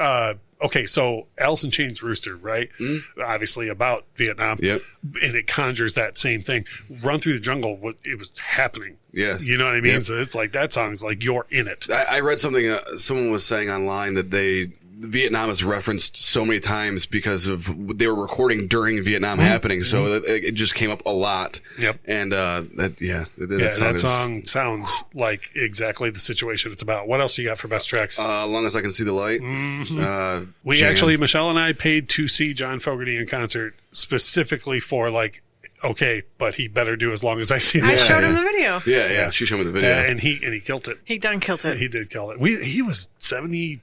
okay, so Alice in Chains' Rooster, right? Mm-hmm. Obviously about Vietnam. Yep. And it conjures that same thing. Run Through the Jungle, it was happening. Yes. You know what I mean? Yep. So it's like, that song's like, you're in it. I read something, someone was saying online that Vietnam is referenced so many times because of they were recording during Vietnam happening, so it just came up a lot. Yep. And that song sounds like exactly the situation it's about. What else you got for best tracks? Long as I Can See the Light. Mm-hmm. We actually, Michelle and I paid to see John Fogerty in concert specifically for like, okay, but he better do As Long As I See the Light. I showed him the video. Yeah. She showed me the video, and he killed it. He done killed it. He did kill it. He was 72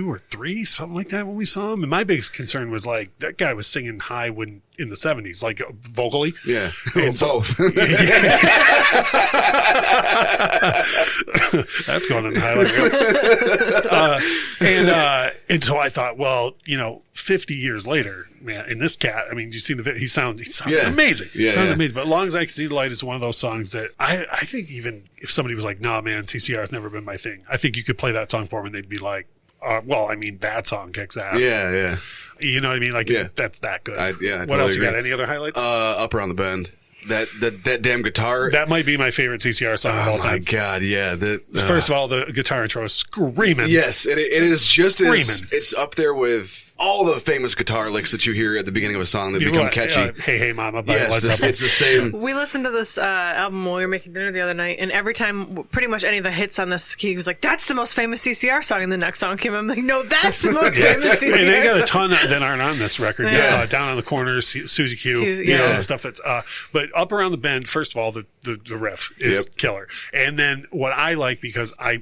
or 3, something like that, when we saw him. And my biggest concern was like, that guy was singing high in the 70s, like vocally. Yeah. And both. That's going in the highlight. And so I thought, well, 50 years later, man, in this cat, I mean, you see the video, he sounded amazing. He sounded amazing. But As Long As I Can See the Light is one of those songs that I think even if somebody was like, nah, man, CCR has never been my thing, I think you could play that song for them and they'd be like, well, I mean, that song kicks ass. Yeah. You know what I mean? Like, that's that good. I what totally else you agree. got? Any other highlights? Up Around the Bend. That damn guitar. That might be my favorite CCR song of all time. Oh, my God, yeah. First of all, the guitar intro is screaming. Yes, it is just screaming. It's up there with all the famous guitar licks that you hear at the beginning of a song that become catchy. Hey Mama by Led Zeppelin. It's the same. We listened to this album while we were making dinner the other night, and every time pretty much any of the hits on this, he was like, that's the most famous CCR song, and the next song came up, I'm like, no, that's the most famous CCR song. And they got a ton that aren't on this record. Yeah. Down on the Corners, Susie Q, stuff that's but Up Around the Bend, first of all, the riff is killer. And then what I like, because I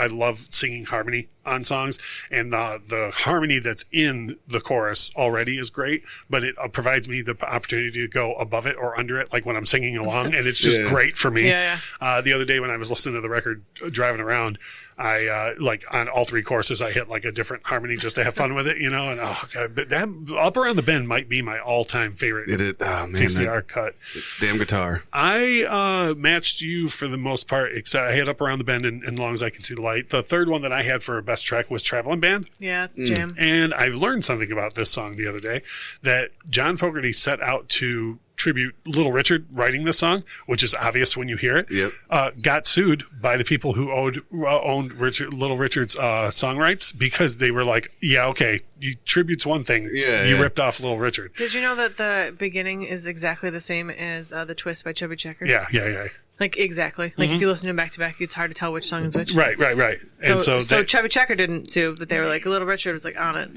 love singing harmony on songs, and the harmony that's in the chorus already is great, but it provides me the opportunity to go above it or under it, like when I'm singing along, and it's just great for me. The other day when I was listening to the record driving around, I like on all three courses I hit like a different harmony just to have fun with it, and oh god, but that Up Around the Bend might be my all-time favorite CCR cut. Damn guitar. I matched you for the most part, except I had Up Around the Bend and Long As I Can See the Light. The third one that I had for a best track was Traveling Band. Yeah, it's a jam. And I've learned something about this song the other day, that John Fogerty set out to tribute Little Richard writing this song, which is obvious when you hear it. Got sued by the people who owned Little Richard's song rights, because they were like, yeah, okay, you tributes one thing, you ripped off Little Richard. Did you know that the beginning is exactly the same as The Twist by Chubby Checker? Yeah. Like, exactly. Like, if you listen to them back to back, it's hard to tell which song is which. Right. So Chubby Checker didn't sue, but they were like, Little Richard was like on it.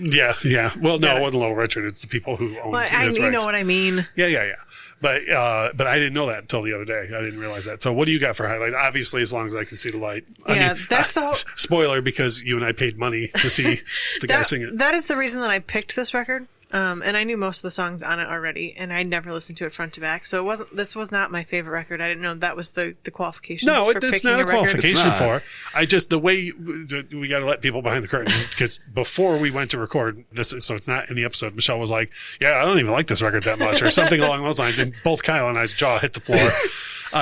Yeah. Well, no, it wasn't Little Richard. It's the people who owned his rights. You know what I mean. Yeah. But I didn't know that until the other day. I didn't realize that. So what do you got for highlights? Obviously, As Long As I Can See the Light. That's the whole... Spoiler, because you and I paid money to see the guy sing it. That is the reason that I picked this record. And I knew most of the songs on it already, and I never listened to it front to back. So this was not my favorite record. I didn't know that was the qualifications. No, for it's not a qualification for. I just, the way we got to let people behind the curtain, because before we went to record this, so it's not in the episode, Michelle was like, yeah, I don't even like this record that much, or something along those lines, and both Kyle and I's jaw hit the floor.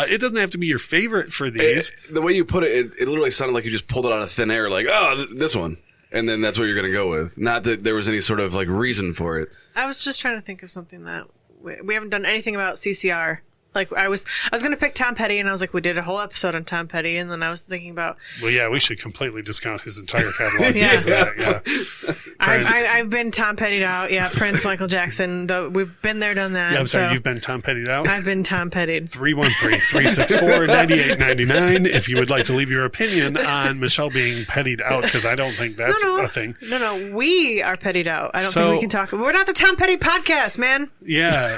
It doesn't have to be your favorite for these. The way you put it, it literally sounded like you just pulled it out of thin air, like, this one. And then that's what you're going to go with. Not that there was any sort of like reason for it. I was just trying to think of something that we haven't done anything about CCR. Like I was going to pick Tom Petty, and I was like, we did a whole episode on Tom Petty, and then I was thinking about. Well, yeah, we should completely discount his entire catalog. I've been Tom Petty'd out. Yeah, Prince, Michael Jackson. We've been there, done that. Yeah, I'm sorry, you've been Tom Petty'd out. I've been Tom Petty'd. 313-364-9899. If you would like to leave your opinion on Michelle being Petty'd out, because I don't think that's a thing. No, we are Petty'd out. I don't think we can talk. We're not the Tom Petty podcast, man. Yeah,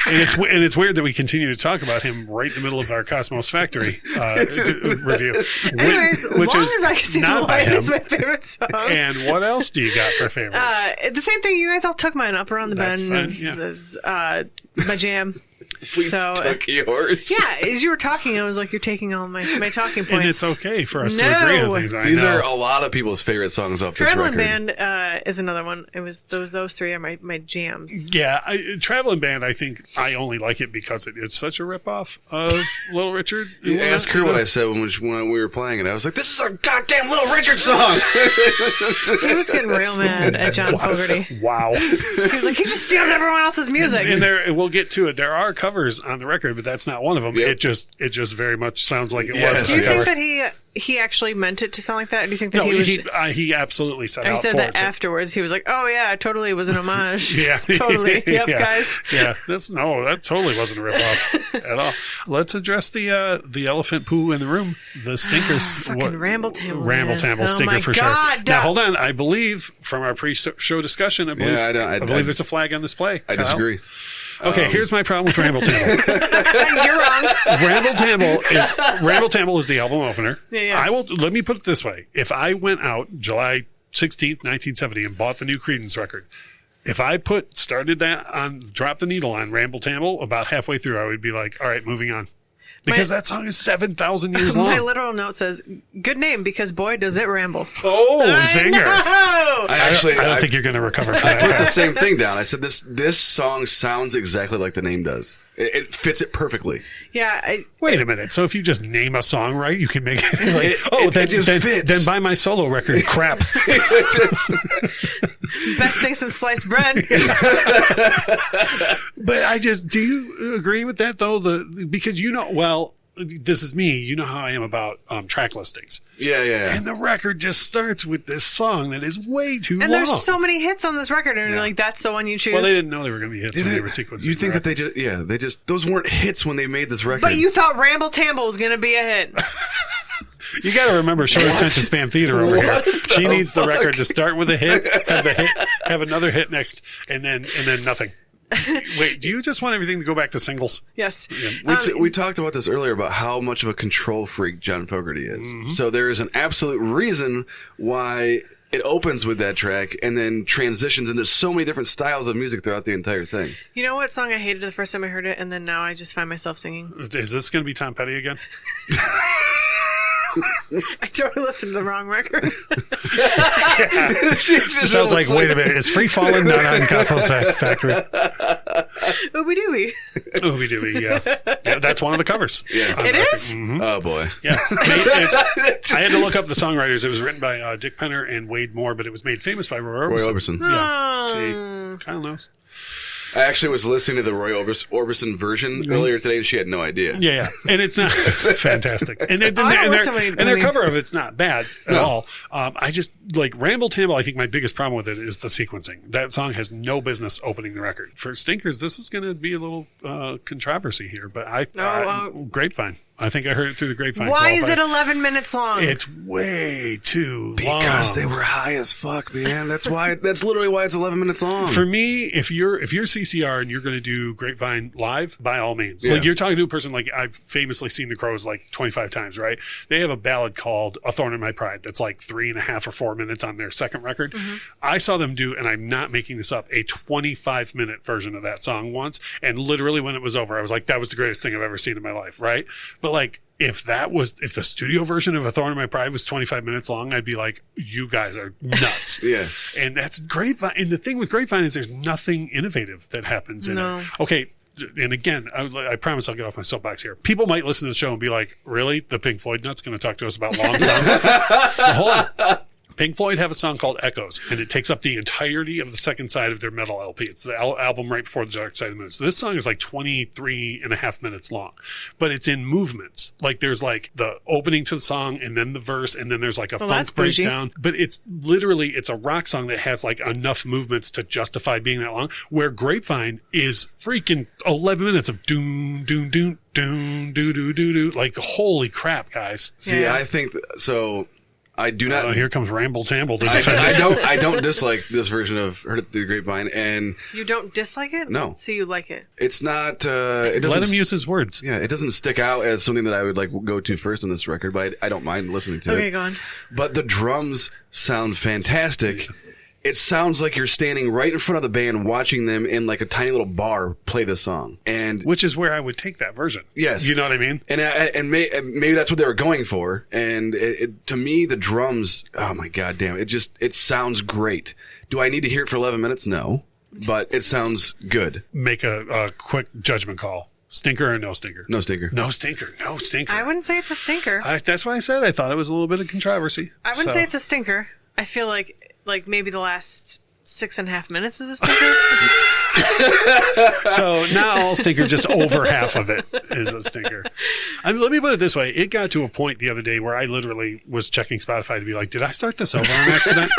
and it's weird that we continue to talk about him right in the middle of our Cosmos Factory review. Anyways, which Long As I Can See the Light is my favorite song. And what else do you got for favorites? The same thing. You guys all took mine. Up Around the Bend is my jam. Took yours. Yeah, as you were talking, I was like, you're taking all my talking points. And it's okay for us to agree on things. These are a lot of people's favorite songs off this record. Traveling Band is another one. It was those three are my jams. Yeah, Traveling Band, I think I only like it because it's such a ripoff of Little Richard. Ask her what I said when we were playing it. I was like, this is a goddamn Little Richard song. He was getting real mad at John Fogerty. Wow. He was like, he just steals everyone else's music. And we'll get to it. There are covers on the record, but that's not one of them. Yep. It just very much sounds like it was. Do you think that he actually meant it to sound like that? Or do you think that he absolutely set out for it? He said that afterwards. He was like, "Oh yeah, totally was an homage." Yeah, totally. Yep, guys. Yeah, that totally wasn't a ripoff at all. Let's address the elephant poo in the room. The stinkers. Fucking Ramble Tamble. Ramble Tamble stinker for sure. Now hold on. I believe from our pre-show discussion, I believe there's a flag on display. I disagree. Okay, here's my problem with Ramble Tamble. You're wrong. Ramble Tamble is the album opener. Yeah. Let me put it this way. If I went out July 16th, 1970 and bought the new Creedance record, if I dropped the needle on Ramble Tamble about halfway through, I would be like, all right, moving on. Because that song is 7,000 years long. My literal note says, good name, because boy, does it ramble. Oh, zinger. I don't think you're going to recover from that. I put the same thing down. I said, this song sounds exactly like the name does. It fits it perfectly. Yeah. Wait a minute. So if you just name a song right, you can make it then buy my solo record. Crap. Best thing since sliced bread. But do you agree with that though? Because this is me. You know how I am about track listings. Yeah. And the record just starts with this song that is way too long. And there's so many hits on this record, and you're like, that's the one you choose. Well, they didn't know they were going to be hits when they were sequencing. You think that they just those weren't hits when they made this record. But you thought Ramble Tamble was going to be a hit. You got to remember short attention span theater over here. She needs the record to start with a hit, have another hit next, and then nothing. Wait, do you just want everything to go back to singles? Yes. Yeah. We talked about this earlier about how much of a control freak John Fogerty is. So there is an absolute reason why it opens with that track and then transitions, and there's so many different styles of music throughout the entire thing. You know what song I hated the first time I heard it, and then now I just find myself singing? Is this going to be Tom Petty again? I totally listened to the wrong record. Sounds like, wait a minute, is Free Falling not on Cosmo Factory? Ooby Dooby. Ooby Dooby, yeah. That's one of the covers. Yeah. It is? Mm-hmm. Oh, boy. Yeah. I had to look up the songwriters. It was written by Dick Penner and Wade Moore, but it was made famous by Roy Orbison. Yeah. See, Kyle knows. I actually was listening to the Roy Orbison version earlier today, and she had no idea. Yeah. And it's not fantastic. And their cover of it's not bad at all. I just, like, Ramble Tamble, I think my biggest problem with it is the sequencing. That song has no business opening the record. For Stinkers, this is going to be a little controversy here, but Grapevine. I think I heard it through the grapevine. Why is it 11 minutes long? It's way too long. Because they were high as fuck, man. That's literally why it's 11 minutes long. For me, if you're CCR and you're going to do Grapevine live, by all means. Yeah. Like, you're talking to a person, like, I've famously seen the Crows like 25 times, right? They have a ballad called A Thorn in My Pride that's like 3.5 or 4 minutes on their second record. Mm-hmm. I saw them do, and I'm not making this up, a 25-minute version of that song once, and literally when it was over, I was like, that was the greatest thing I've ever seen in my life, right? But like, if the studio version of A Thorn in My Pride was 25 minutes long, I'd be like, you guys are nuts. Yeah. And that's Grapevine. And the thing with Grapevine is there's nothing innovative that happens in it. Okay. And again, I promise I'll get off my soapbox here. People might listen to the show and be like, really? The Pink Floyd nut's going to talk to us about long songs? Well, hold on. Pink Floyd have a song called Echoes, and it takes up the entirety of the second side of their metal LP. It's the album right before The Dark Side of the Moon. So this song is like 23.5 minutes long, but it's in movements. Like, there's like the opening to the song and then the verse, and then there's like a funk breakdown. But it's a rock song that has like enough movements to justify being that long, where Grapevine is freaking 11 minutes of doom, doom, doom, doom, doo, doo, doo, doo. Like, holy crap, guys. See, I think so. I do not. Here comes Ramble Tamble. I don't dislike this version of Heard It Through the Grapevine, and you don't dislike it? No. So you like it? It's not. It doesn't. Let him use his words. Yeah, it doesn't stick out as something that I would like go to first on this record, but I don't mind listening to it. Okay, go on. But the drums sound fantastic. It sounds like you're standing right in front of the band watching them in like a tiny little bar play the song. And which is where I would take that version. Yes. You know what I mean? And maybe that's what they were going for. And to me, the drums, oh my God damn, it sounds great. Do I need to hear it for 11 minutes? No. But it sounds good. Make a quick judgment call. Stinker or no stinker? No stinker. No stinker. No stinker. I wouldn't say it's a stinker. That's why I said I thought it was a little bit of controversy. I wouldn't say it's a stinker. I feel like maybe the last 6.5 minutes is a stinker. So now stinker, just over half of it is a stinker. I mean, let me put it this way. It got to a point the other day where I literally was checking Spotify to be like, did I start this over on accident?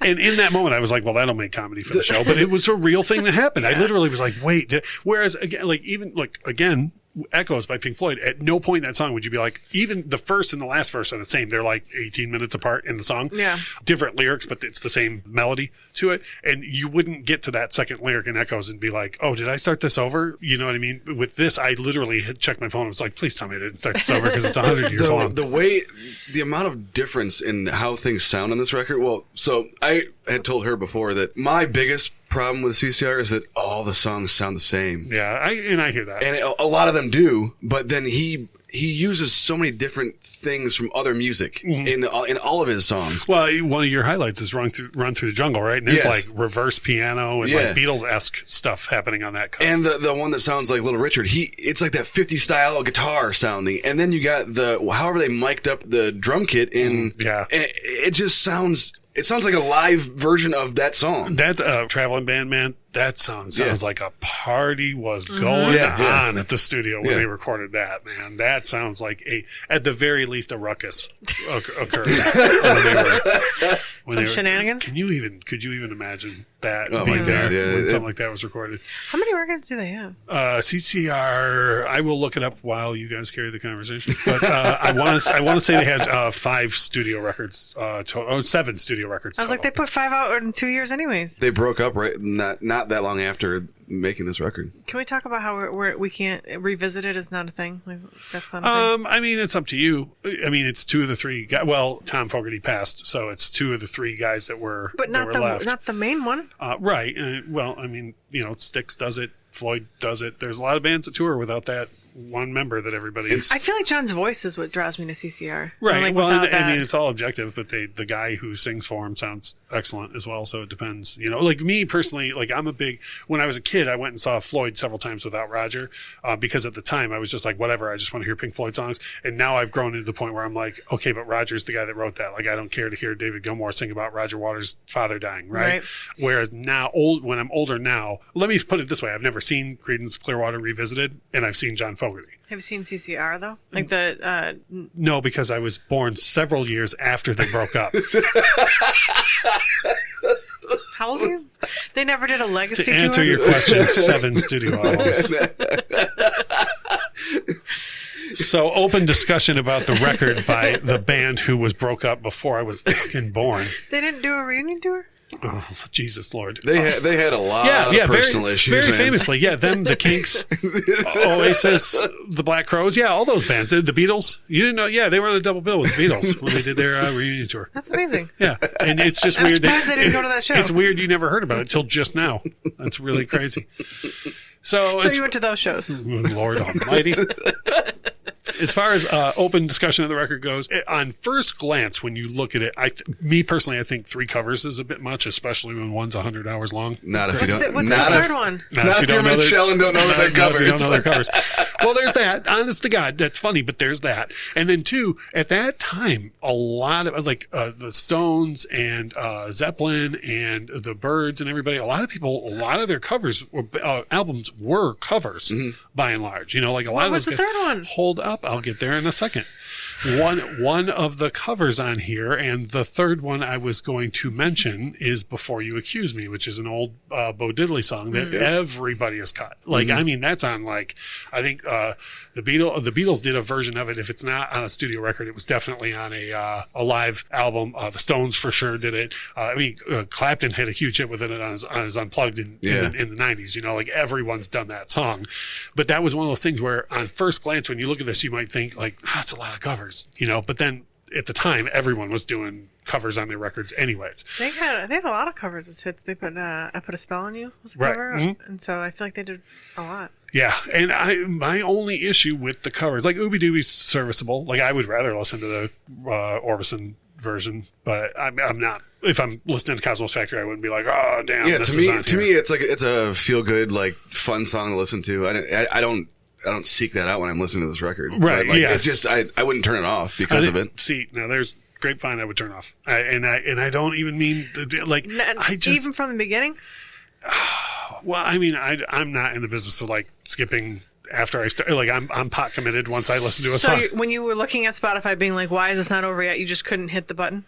And in that moment, I was like, well, that'll make comedy for the show. But it was a real thing that happened. Yeah. I literally was like, wait. Whereas, again, Echoes by Pink Floyd, at no point in that song would you be like, even the first and the last verse are the same. They're like 18 minutes apart in the song. Yeah. Different lyrics, but it's the same melody to it. And you wouldn't get to that second lyric in Echoes and be like, oh, did I start this over? You know what I mean? With this, I literally had checked my phone and was like, please tell me I didn't start this over because it's 100 years long. The amount of difference in how things sound on this record. Well, so I had told her before that my biggest problem with CCR is that all the songs sound the same. Yeah, I hear that. And a lot of them do, but then he uses so many different things from other music in all of his songs. Well, one of your highlights is Run Through the Jungle, right? And there's like reverse piano and like Beatles-esque stuff happening on that cover. And the one that sounds like Little Richard, it's like that 50s style guitar sounding. And then you got however they mic'd up the drum kit in. It just sounds... It sounds like a live version of that song. That Traveling Band, man, that song sounds like a party was going on at the studio when they recorded that, man. That sounds like at the very least, a ruckus occurred. Some shenanigans? Could you even imagine that being being there when God, something like that was recorded? How many records do they have? CCR, I will look it up while you guys carry the conversation. But I want to say they had 5 studio records, 7 studio records. I was like, they put 5 out in 2 years anyways. They broke up not not that long after making this record. Can we talk about how we can't revisit it? Is not a thing. That's not a thing. I mean, it's up to you. I mean, it's two of the three guys. Well, Tom Fogerty passed, so it's two of the three guys that were but not the main one. Right. Well, I mean, Styx does it. Floyd does it. There's a lot of bands that tour without that one member that everybody. I feel like John's voice is what draws me to CCR. Right. Like, well, I mean, it's all objective, but the guy who sings for him sounds excellent as well. So it depends. Like me personally, like when I was a kid, I went and saw Floyd several times without Roger, because at the time I was just like, whatever, I just want to hear Pink Floyd songs. And now I've grown into the point where I'm like, okay, but Roger's the guy that wrote that. Like, I don't care to hear David Gilmour sing about Roger Waters' father dying. Right. Whereas now, when I'm older now, let me put it this way. I've never seen Creedance Clearwater Revisited, and I've seen John Fogerty. Have you seen CCR though? Like the No, because I was born several years after they broke up. How old are you? They never did a legacy tour? To answer your question, 7 studio albums. So open discussion about the record by the band who was broke up before I was fucking born. They didn't do a reunion tour? Oh, Jesus Lord. They had a lot of personal issues. Very famously, them, the Kinks, Oasis, the Black Crowes, all those bands. The Beatles, you didn't know, they were on a double bill with the Beatles when they did their reunion tour. That's amazing. Yeah, and it's just weird. I'm surprised they didn't go to that show. It's weird you never heard about it till just now. That's really crazy. So you went to those shows. Lord almighty. As far as open discussion of the record goes, on first glance, when you look at it, me personally, I think 3 covers is a bit much, especially when one's 100 hours long. Not if you don't. What's the third one? Not if you're Michelle and don't know that they're covers. If you don't know their covers. Well, there's that. Honest to God, that's funny, but there's that. And then 2, at that time, a lot of the Stones and Zeppelin and the Byrds and everybody, a lot of their covers albums were covers by and large. Like a lot of those. What's the third one? Hold up. I'll get there in a second. One of the covers on here, and the third one I was going to mention is Before You Accuse Me, which is an old Bo Diddley song that everybody has cut. I mean, that's on I think the Beatles did a version of it. If it's not on a studio record, it was definitely on a live album. The Stones for sure did it. I mean, Clapton had a huge hit with it on his Unplugged in the 90s. Everyone's done that song. But that was one of those things where on first glance, when you look at this, you might think it's a lot of covers. But then at the time, everyone was doing covers on their records anyways. They had a lot of covers as hits. They put I Put a Spell on You was a cover, and so I feel like they did a lot. Yeah, and my only issue with the covers, Ooby Dooby's serviceable. I would rather listen to the Orbison version, but I'm not. If I'm listening to Cosmo's Factory, I wouldn't be like, oh damn. Yeah, to me, it's a feel good, fun song to listen to. I don't seek that out when I'm listening to this record. Right. It's just I wouldn't turn it off because of it. See, now there's Grapevine I would turn off. I don't even mean even from the beginning. Well, I mean, I'm not in the business of skipping after I start. I'm pot committed once I listen to a song. So when you were looking at Spotify being like, why is this not over yet? You just couldn't hit the button?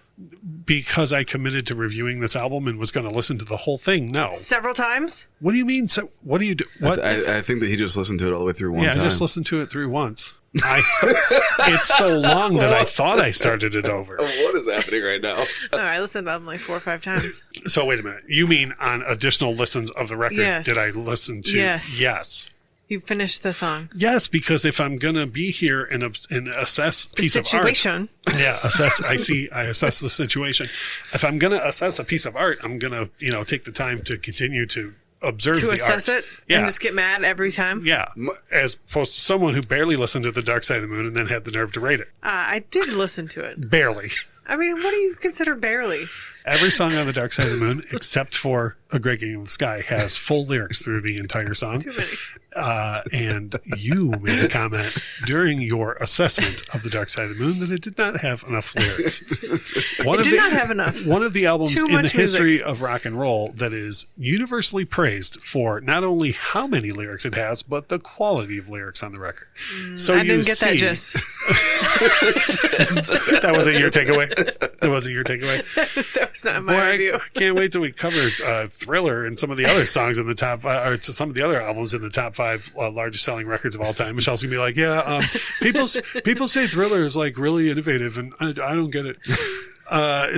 Because I committed to reviewing this album and was going to listen to the whole thing. No. Several times? What do you mean? So, what do you do? What? I think that he just listened to it all the way through one time. Yeah, I just listened to it through once. It's so long that I thought I started it over. What is happening right now? I listened to them 4 or 5 times. So wait a minute. You mean on additional listens of the record? Yes. Did I listen to? Yes. You finished the song. Yes, because if I'm going to be here and assess a piece of art. Assess. I assess the situation. If I'm going to assess a piece of art, I'm going to, take the time to continue to observe the art. To assess it and just get mad every time? Yeah. As opposed to someone who barely listened to The Dark Side of the Moon and then had the nerve to rate it. I did listen to it. Barely. I mean, what do you consider barely? Every song on The Dark Side of the Moon, except for A Great Game of the Sky, has full lyrics through the entire song. Too many. And you made a comment during your assessment of The Dark Side of the Moon that it did not have enough lyrics. It did not have enough. One of the albums in the history of rock and roll that is universally praised for not only how many lyrics it has, but the quality of lyrics on the record. So I didn't get that gist. That wasn't your takeaway? That wasn't your takeaway? That was not my review. I can't wait till we cover Thriller and some of the other songs in the top, or to some of the other albums in the top 5 largest selling records of all time. Michelle's gonna be like, people say Thriller is really innovative, and I don't get it.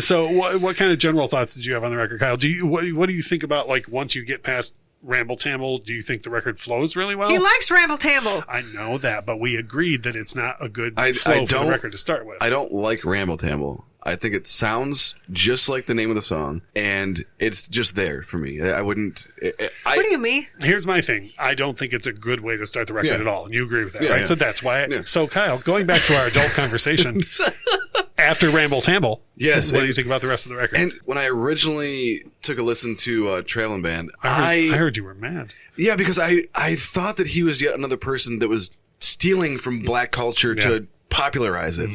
So what kind of general thoughts did you have on the record, Kyle? What do you think about once you get past Ramble Tamble, do you think the record flows really well? He likes Ramble Tamble. I know that, but we agreed that it's not a good flow for the record to start with. I don't like Ramble Tamble. I think it sounds just like the name of the song, and it's just there for me. I wouldn't... What do you mean? Here's my thing. I don't think it's a good way to start the record at all, and you agree with that, right? Yeah. So that's why... So, Kyle, going back to our adult conversation, after Ramble Tamble, what do you think about the rest of the record? And when I originally took a listen to Traveling Band, I heard you were mad. Yeah, because I thought that he was yet another person that was stealing from black culture to popularize it.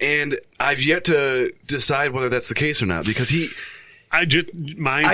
And I've yet to decide whether that's the case or not, because I genuinely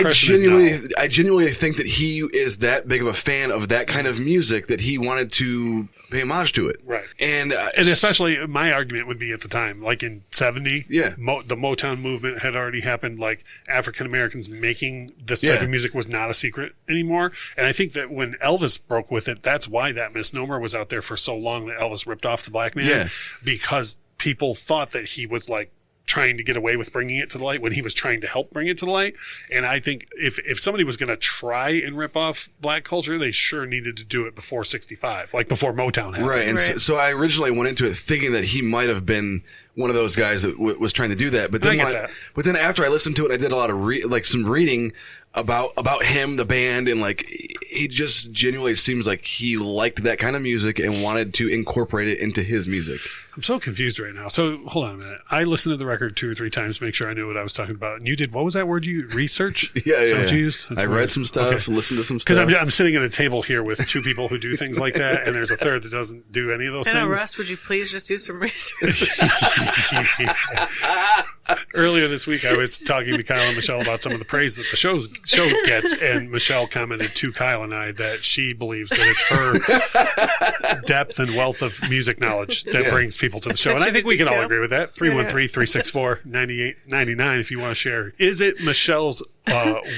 think that he is that big of a fan of that kind of music that he wanted to pay homage to it. Right. And especially my argument would be at the time, like in 70, the Motown movement had already happened. Like African Americans making this type of music was not a secret anymore. And I think that when Elvis broke with it, that's why that misnomer was out there for so long that Elvis ripped off the black man, because people thought that he was like trying to get away with bringing it to the light when he was trying to help bring it to the light. And I think if somebody was going to try and rip off black culture, they sure needed to do it before 65, like before Motown happened. Right. And so I originally went into it thinking that he might have been one of those guys that was trying to do that. But then, but then after I listened to it, I did a lot of some reading about him, the band, and like he just genuinely seems like he liked that kind of music and wanted to incorporate it into his music. I'm so confused right now. So hold on a minute. I listened to the record 2 or 3 times to make sure I knew what I was talking about. And you did, what was that word you research? Yeah. What you used? I read some stuff, listened to some stuff. Because I'm sitting at a table here with 2 people who do things like that, and there's a third that doesn't do any of those things. Russ, would you please just do some research? Earlier this week, I was talking to Kyle and Michelle about some of the praise that the show gets, and Michelle commented to Kyle and I that she believes that it's her depth and wealth of music knowledge that brings people to the show. And I think we can all agree with that. 313-364-9899 if you want to share. Is it Michelle's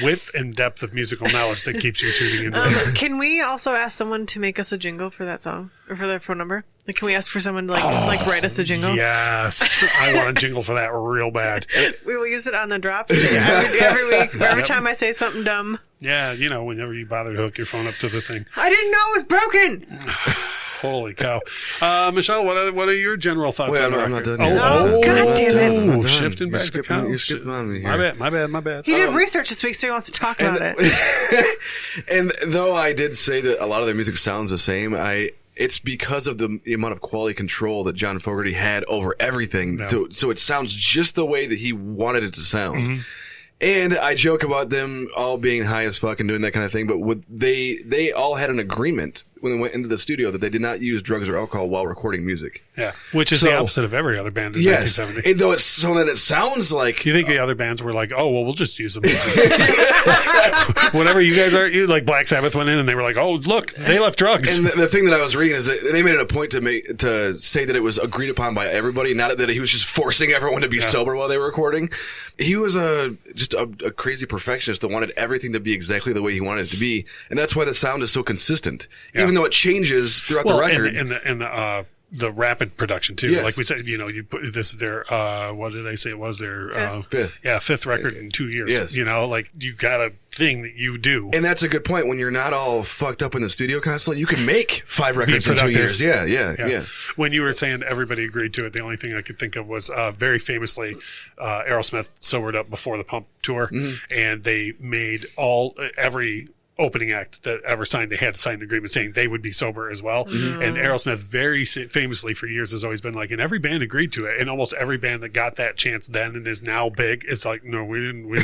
width and depth of musical knowledge that keeps you tuning into this? Can we also ask someone to make us a jingle for that song or for their phone number? Like, can we ask for someone to like write us a jingle? Yes, I want a jingle for that real bad. We will use it on the drops every week. Every time I say something dumb. Yeah, whenever you bother to hook your phone up to the thing. I didn't know it was broken. Holy cow. Michelle, what are your general thoughts on the record? I'm not done yet. God damn it. Shifting back to Kyle. You're skipping on me here. My bad. He did research this week, so he wants to talk about it. And though I did say that a lot of their music sounds the same, it's because of the amount of quality control that John Fogerty had over everything. Yeah. So it sounds just the way that he wanted it to sound. Mm-hmm. And I joke about them all being high as fuck and doing that kind of thing, but they all had an agreement when they went into the studio that they did not use drugs or alcohol while recording music. Yeah, which is the opposite of every other band in 1970. And though it sounds like... You think the other bands were like, oh, well, we'll just use them. Whatever you guys are... Like Black Sabbath went in and they were like, oh, look, they left drugs. And the thing that I was reading is that they made it a point to say that it was agreed upon by everybody, not that he was just forcing everyone to be sober while they were recording. He was just a crazy perfectionist that wanted everything to be exactly the way he wanted it to be. And that's why the sound is so consistent. Yeah. Even though it changes throughout the record. And the rapid production too. Yes. Like we said, you put this is their what did I say it was their fifth record in 2 years. Yes. You got a thing that you do. And that's a good point. When you're not all fucked up in the studio constantly, you can make 5 records in 2 years. Yeah. When you were saying everybody agreed to it, the only thing I could think of was very famously Aerosmith sobered up before the Pump tour, and they made every opening act that ever signed, they had to sign an agreement saying they would be sober as well. Mm-hmm. And Aerosmith very famously for years has always been like, and every band agreed to it. And almost every band that got that chance then and is now big, it's like, no, we didn't. No, we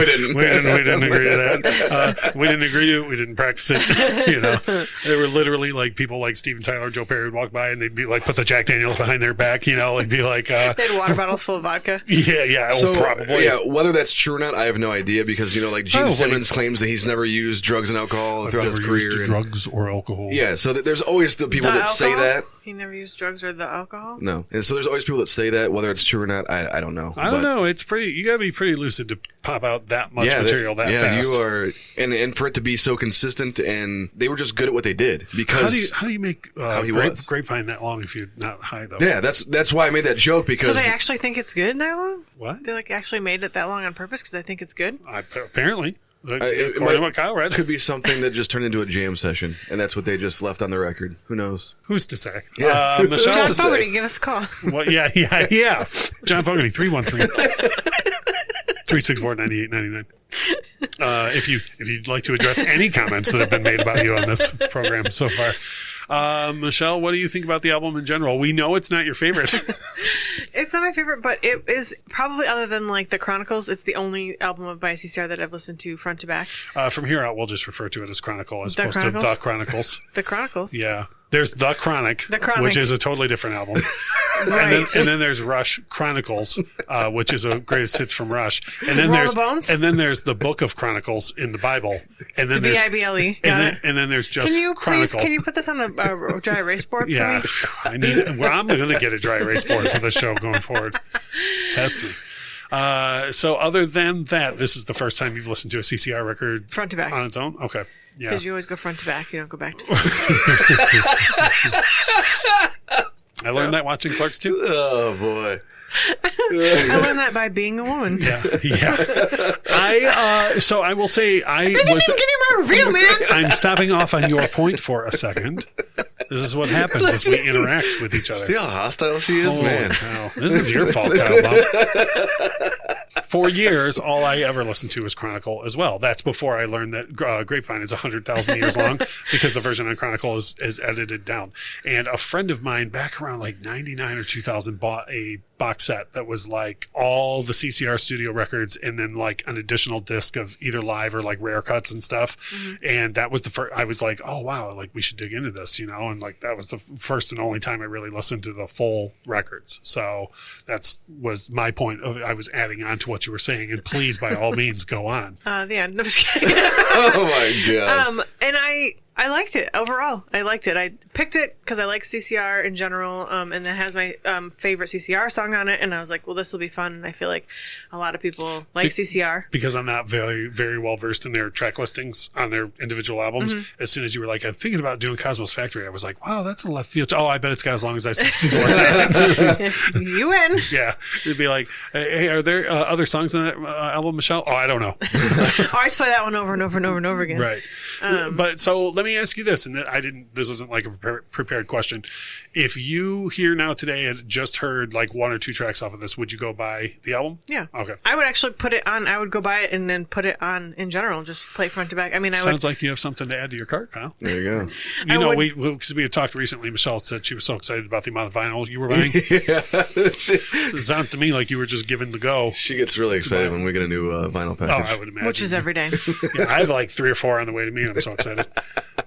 didn't. we didn't agree to that. We didn't agree to it. We didn't practice it. They were literally like people like Steven Tyler, Joe Perry would walk by and they'd be like, put the Jack Daniels behind their back, it'd be like, they had water bottles full of vodka. Yeah. So, probably. Yeah. Whether that's true or not, I have no idea because, like Gene Simmons claims that he's never used drugs and alcohol throughout his career. Used drugs or alcohol. Yeah, so there's always the people that say that. He never used drugs or the alcohol? No. And so there's always people that say that, whether it's true or not, I don't know. I don't know. It's pretty, you gotta be pretty lucid to pop out that much material that fast. You are, and for it to be so consistent, and they were just good at what they did. Because how do you make Grapevine that long if you're not high, though? Yeah, that's why I made that joke, because... So they actually think it's good that long? What? They actually made it that long on purpose because they think it's good? Apparently. According to what Kyle read. Could be something that just turned into a jam session, and that's what they just left on the record. Who knows? Who's to say? Yeah. Michelle, John Fogerty, give us a call. Well, yeah. John Fogerty, 313-364-9899. If you'd like to address any comments that have been made about you on this program so far. Michelle, what do you think about the album in general? We know it's not your favorite. It's not my favorite, but it is probably, other than like the Chronicles, it's the only album by CCR that I've listened to front to back. From here out, we'll just refer to it as Chronicle as opposed Chronicles? to The Chronicles. The Chronicles? Yeah. There's The Chronic, Chronic, which is a totally different album. Right. And then there's Rush Chronicles, which is a greatest hits from Rush. And then there's the Book of Chronicles in the Bible. And then the there's Bible. And then there's just Chronicle. Can you put this on a dry erase board for me? I'm going to get a dry erase board for the show going forward. Test me. So other than that, this is the first time you've listened to a CCR record front to back on its own? Okay. Yeah. Because you always go front to back. You don't go back to I learned that watching Clerks too. Oh, boy. I learned that by being a woman. Yeah. So I will say I didn't even give you my review, man. I'm stopping off on your point for a second. This is what happens as we interact with each other. See how hostile she is, man. Cow. This is your fault, Kyle Bob. For years, all I ever listened to was Chronicle as well. That's before I learned that Grapevine is 100,000 years long because the version on Chronicle is edited down. And a friend of mine back around like 99 or 2000 bought a box set that was like all the CCR studio records and then like an additional disc of either live or like rare cuts and stuff. Mm-hmm. And that was the first, I was like, oh wow, like we should dig into this, you know? And like that was the first and only time I really listened to the full records. So was my point of, I was adding on to what you were saying, and please by all means go on. The end. No, I'm just kidding. Oh my God. And I liked it overall. I liked it. I picked it because I like CCR in general, and it has my favorite CCR song on it. And I was like, well, this will be fun. And I feel like a lot of people like CCR. Because I'm not very, very well versed in their track listings on their individual albums. Mm-hmm. As soon as you were like, I'm thinking about doing Cosmo's Factory, I was like, wow, that's a left field. Oh, I bet it's got As Long As I See. You win. Yeah. It'd be like, hey, are there other songs on that album, Michelle? Oh, I don't know. I always play that one over and over and over and over again. Right. But so let me ask you this, and this isn't like a prepared question. If you here now today had just heard like one or two tracks off of this, would you go buy the album? Yeah. Okay. I would actually put it on. I would go buy it and then put it on in general, just play front to back. I mean, Sounds like you have something to add to your cart, Kyle. There you go. Because we had talked recently, Michelle said she was so excited about the amount of vinyl you were buying. Yeah. It sounds to me like you were just giving the go. She gets really excited when we get a new vinyl package. Oh, I would imagine. Which is every day. Yeah, I have like 3 or 4 on the way to me, and I'm so excited.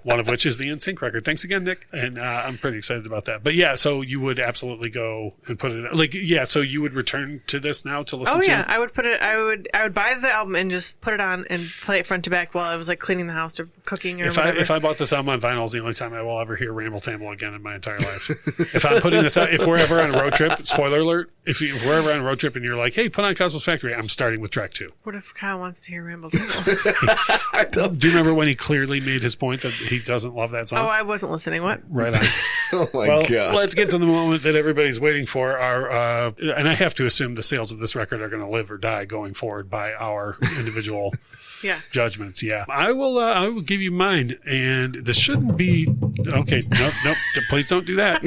One of which is the NSYNC record. Thanks again, Nick. And I'm pretty excited about that. But yeah, so you would absolutely go and put it so you would return to this now to listen to? Oh yeah, I would put it. I would buy the album and just put it on and play it front to back while I was like cleaning the house or cooking or whatever. If I bought this album on vinyl, it's the only time I will ever hear Ramble Tamble again in my entire life. If I'm putting this out, if we're ever on a road trip, spoiler alert, if we're ever on a road trip and you're like, hey, put on Cosmo's Factory, I'm starting with track 2. What if Kyle wants to hear Ramble Tamble? Do you remember when he clearly made his point that he doesn't love that song? Oh, I wasn't listening. What? Right on. Oh my God. Let's get to the moment that everybody's waiting for. And I have to assume the sales of this record are going to live or die going forward by our individual judgments. Yeah, I will give you mine, and this shouldn't be okay. Nope. Please don't do that.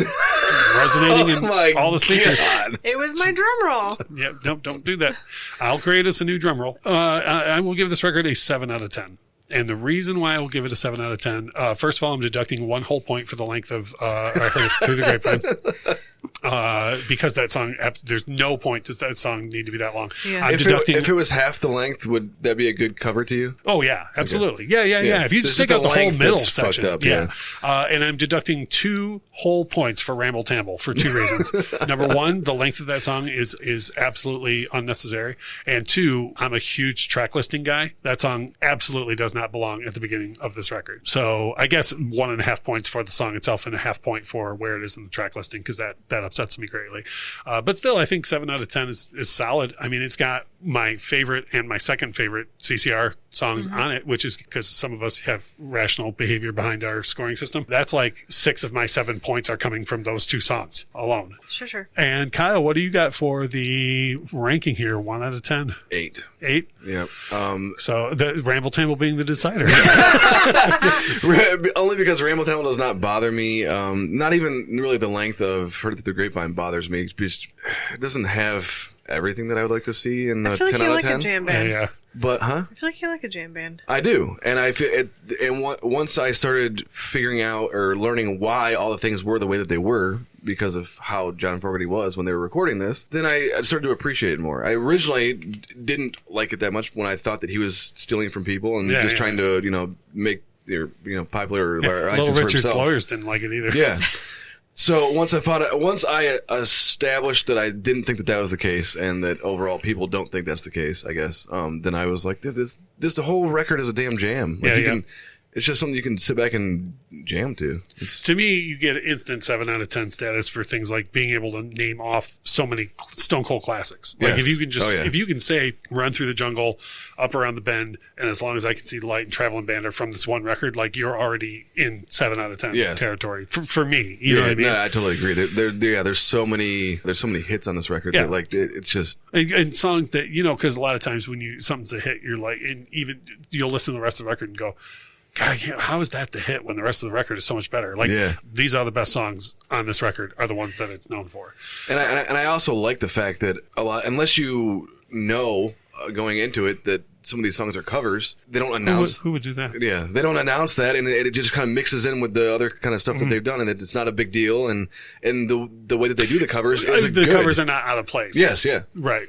Resonating in all the speakers. God. It was my drum roll. Yeah, nope, don't do that. I'll create us a new drum roll. I will give this record a 7 out of 10. And the reason why I will give it a 7 out of 10, first of all, I'm deducting 1 whole point for the length of I heard Through the Grapevine. Because that song, there's no point does that song need to be that long. Yeah. I'm deducting. If it was half the length, would that be a good cover to you? Oh, yeah, absolutely. Okay. Yeah. If you just take out the whole middle section. Up, and I'm deducting 2 whole points for Ramble Tamble for 2 reasons. Number 1, the length of that song is absolutely unnecessary. And 2, I'm a huge track listing guy. That song absolutely does does not belong at the beginning of this record. So I guess 1.5 points for the song itself and a 0.5 point for where it is in the track listing, because that upsets me greatly. But still, I think 7 out of 10 is solid. I mean, it's got my favorite and my second favorite CCR songs on it, which is because some of us have rational behavior behind our scoring system. That's like 6 of my 7 points are coming from those 2 songs alone. Sure. And Kyle, what do you got for the ranking here? 1 out of 10? 8. 8? Yep. So the Ramble Tamble being the decider. Only because Ramble Tamble does not bother me. Not even really the length of Heard It Through the Grapevine bothers me. It doesn't have everything that I would like to see in the 10 out of 10. I feel like you like a jam band. Yeah. But, I feel like you like a jam band. I do. And I feel it, and once I started figuring out or learning why all the things were the way that they were, because of how John Fogerty was when they were recording this, then I started to appreciate it more. I originally didn't like it that much when I thought that he was stealing from people and trying to, make their, popular license Little for Richard's himself. lawyers didn't like it either. Yeah. So once I established that I didn't think that was the case, and that overall people don't think that's the case, I guess, then I was like, this the whole record is a damn jam. Like it's just something you can sit back and jam to. To me, you get instant 7 out of 10 status for things like being able to name off so many Stone Cold classics. Like if you can if you can say Run Through the Jungle, Up Around the Bend, and As Long as I Can See the Light and Traveling Band are from this one record, like you're already in 7 out of 10 territory for me. You know what I mean? No, I totally agree. There's so many hits on this record that like it's just and songs that because a lot of times when something's a hit, you're like, and even you'll listen to the rest of the record and go, God, how is that the hit when the rest of the record is so much better? Like these are the best songs on this record are the ones that it's known for. And I also like the fact that unless you know going into it that some of these songs are covers, they don't announce. Who would do that? Yeah, they don't announce that, and it just kind of mixes in with the other kind of stuff that they've done, and it's not a big deal. And the way that they do the covers is the covers are not out of place. Yes, yeah, right.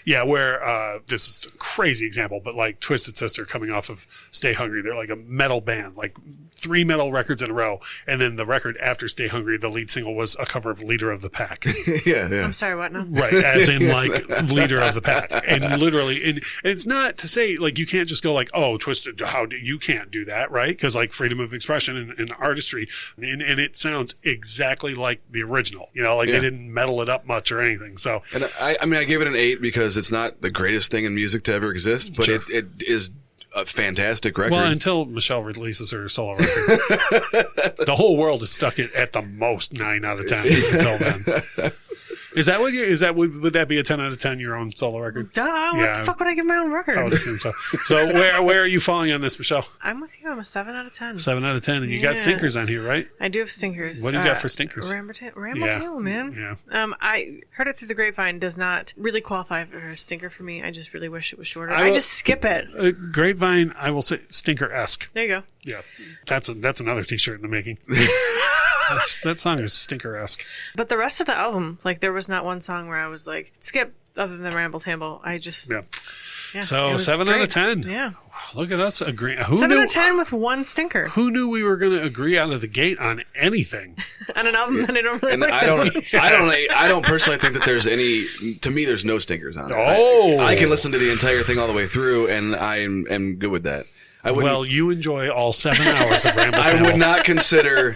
Yeah, where this is a crazy example, but like Twisted Sister coming off of Stay Hungry, they're like a metal band, like 3 metal records in a row, and then the record after Stay Hungry, the lead single was a cover of Leader of the Pack. yeah. I'm sorry, what now? Right, as in like Leader of the Pack, and literally, and it's not to say like you can't just go like, oh, Twisted, you can't do that, right? Because like freedom of expression and artistry, and it sounds exactly like the original. They didn't metal it up much or anything. So, and I gave it an 8 because it's not the greatest thing in music to ever exist, but it is a fantastic record. Well, until Michelle releases her solo record, the whole world is stuck at the most 9 out of 10 until then. Is that would that be a 10 out of 10 your own solo record? Duh, what the fuck would I give my own record? I would assume so. So where are you falling on this, Michelle? I'm with you. I'm a 7 out of 10. 7 out of 10, and you got stinkers on here, right? I do have stinkers. What do you got for stinkers? Ramble Tamble, man. Yeah. I Heard It Through the Grapevine does not really qualify for a stinker for me. I just really wish it was shorter. I just skip it. Grapevine, I will say stinker-esque. There you go. Yeah, that's another T-shirt in the making. That song is stinker-esque. But the rest of the album, like there was not one song where I was like, skip, other than Ramble Tamble. I just... Yeah, so 7 out of 10. Yeah. Look at us agreeing. 7 out of 10 with one stinker. Who knew we were going to agree out of the gate on anything? On an album that I don't really and like. I don't personally think that there's any. To me, there's no stinkers on it. Oh, I can listen to the entire thing all the way through, and I am good with that. Well, you enjoy all 7 hours of Ramble Tamble. I would not consider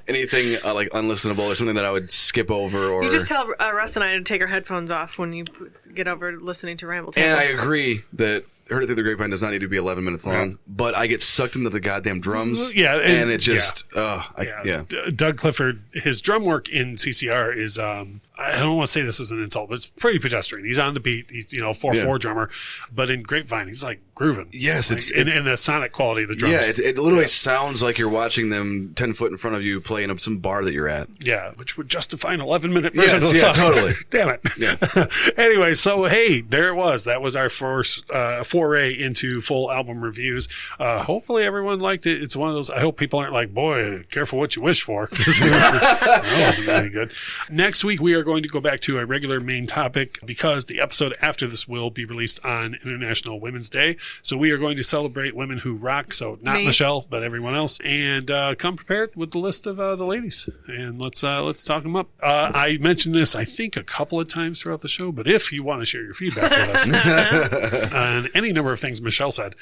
anything like unlistenable or something that I would skip over. Or you just tell Russ and I to take our headphones off when you get over listening to Ramble Tamble. And I agree that Heard It Through the Grapevine does not need to be 11 minutes long, but I get sucked into the goddamn drums. Yeah, and it just Doug Clifford, his drum work in CCR is I don't want to say this as an insult, but it's pretty pedestrian. He's on the beat. He's 4/4 drummer, but in Grapevine, he's like grooving. Yes, it's in the sonic quality of the drums. Yeah, it literally sounds like you're watching them 10 foot in front of you playing up some bar that you're at. Yeah, which would justify an 11-minute version of the song. Totally. Damn it. Yeah. Anyway, so hey, there it was. That was our first foray into full album reviews. Hopefully everyone liked it. It's one of those. I hope people aren't like, boy, careful what you wish for. That wasn't very good. Next week we are going to go back to a regular main topic because the episode after this will be released on International Women's Day. So we are going to celebrate women who rock. So not Michelle, but everyone else. And come prepared with the list of the ladies, and let's talk them up. I mentioned this, I think, a couple of times throughout the show, but if you want to share your feedback with us on any number of things Michelle said,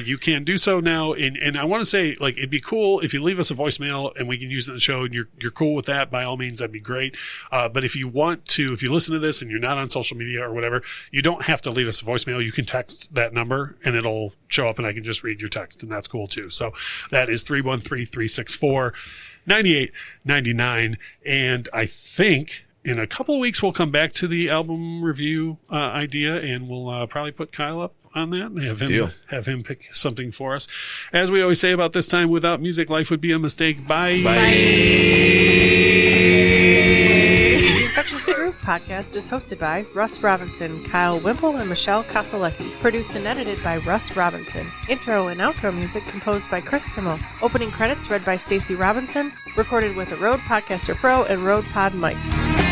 you can do so now. And I want to say, like, it'd be cool if you leave us a voicemail and we can use it in the show, and you're cool with that, by all means, that'd be great. But if you want to, if you listen to this and you're not on social media or whatever, you don't have to leave us a voicemail. You can text that number and it'll show up and I can just read your text, and that's cool too. So that is 313-364-9899. And I think in a couple of weeks, we'll come back to the album review idea, and we'll probably put Kyle up on that and have him pick something for us. As we always say about this time, without music, life would be a mistake. Bye. The Infectious Groove podcast is hosted by Russ Robinson, Kyle Wimple, and Michelle Koselecki. Produced and edited by Russ Robinson. Intro and outro music composed by Chris Kimmel. Opening credits read by Stacey Robinson. Recorded with a Rode Podcaster Pro and Rode Pod mics.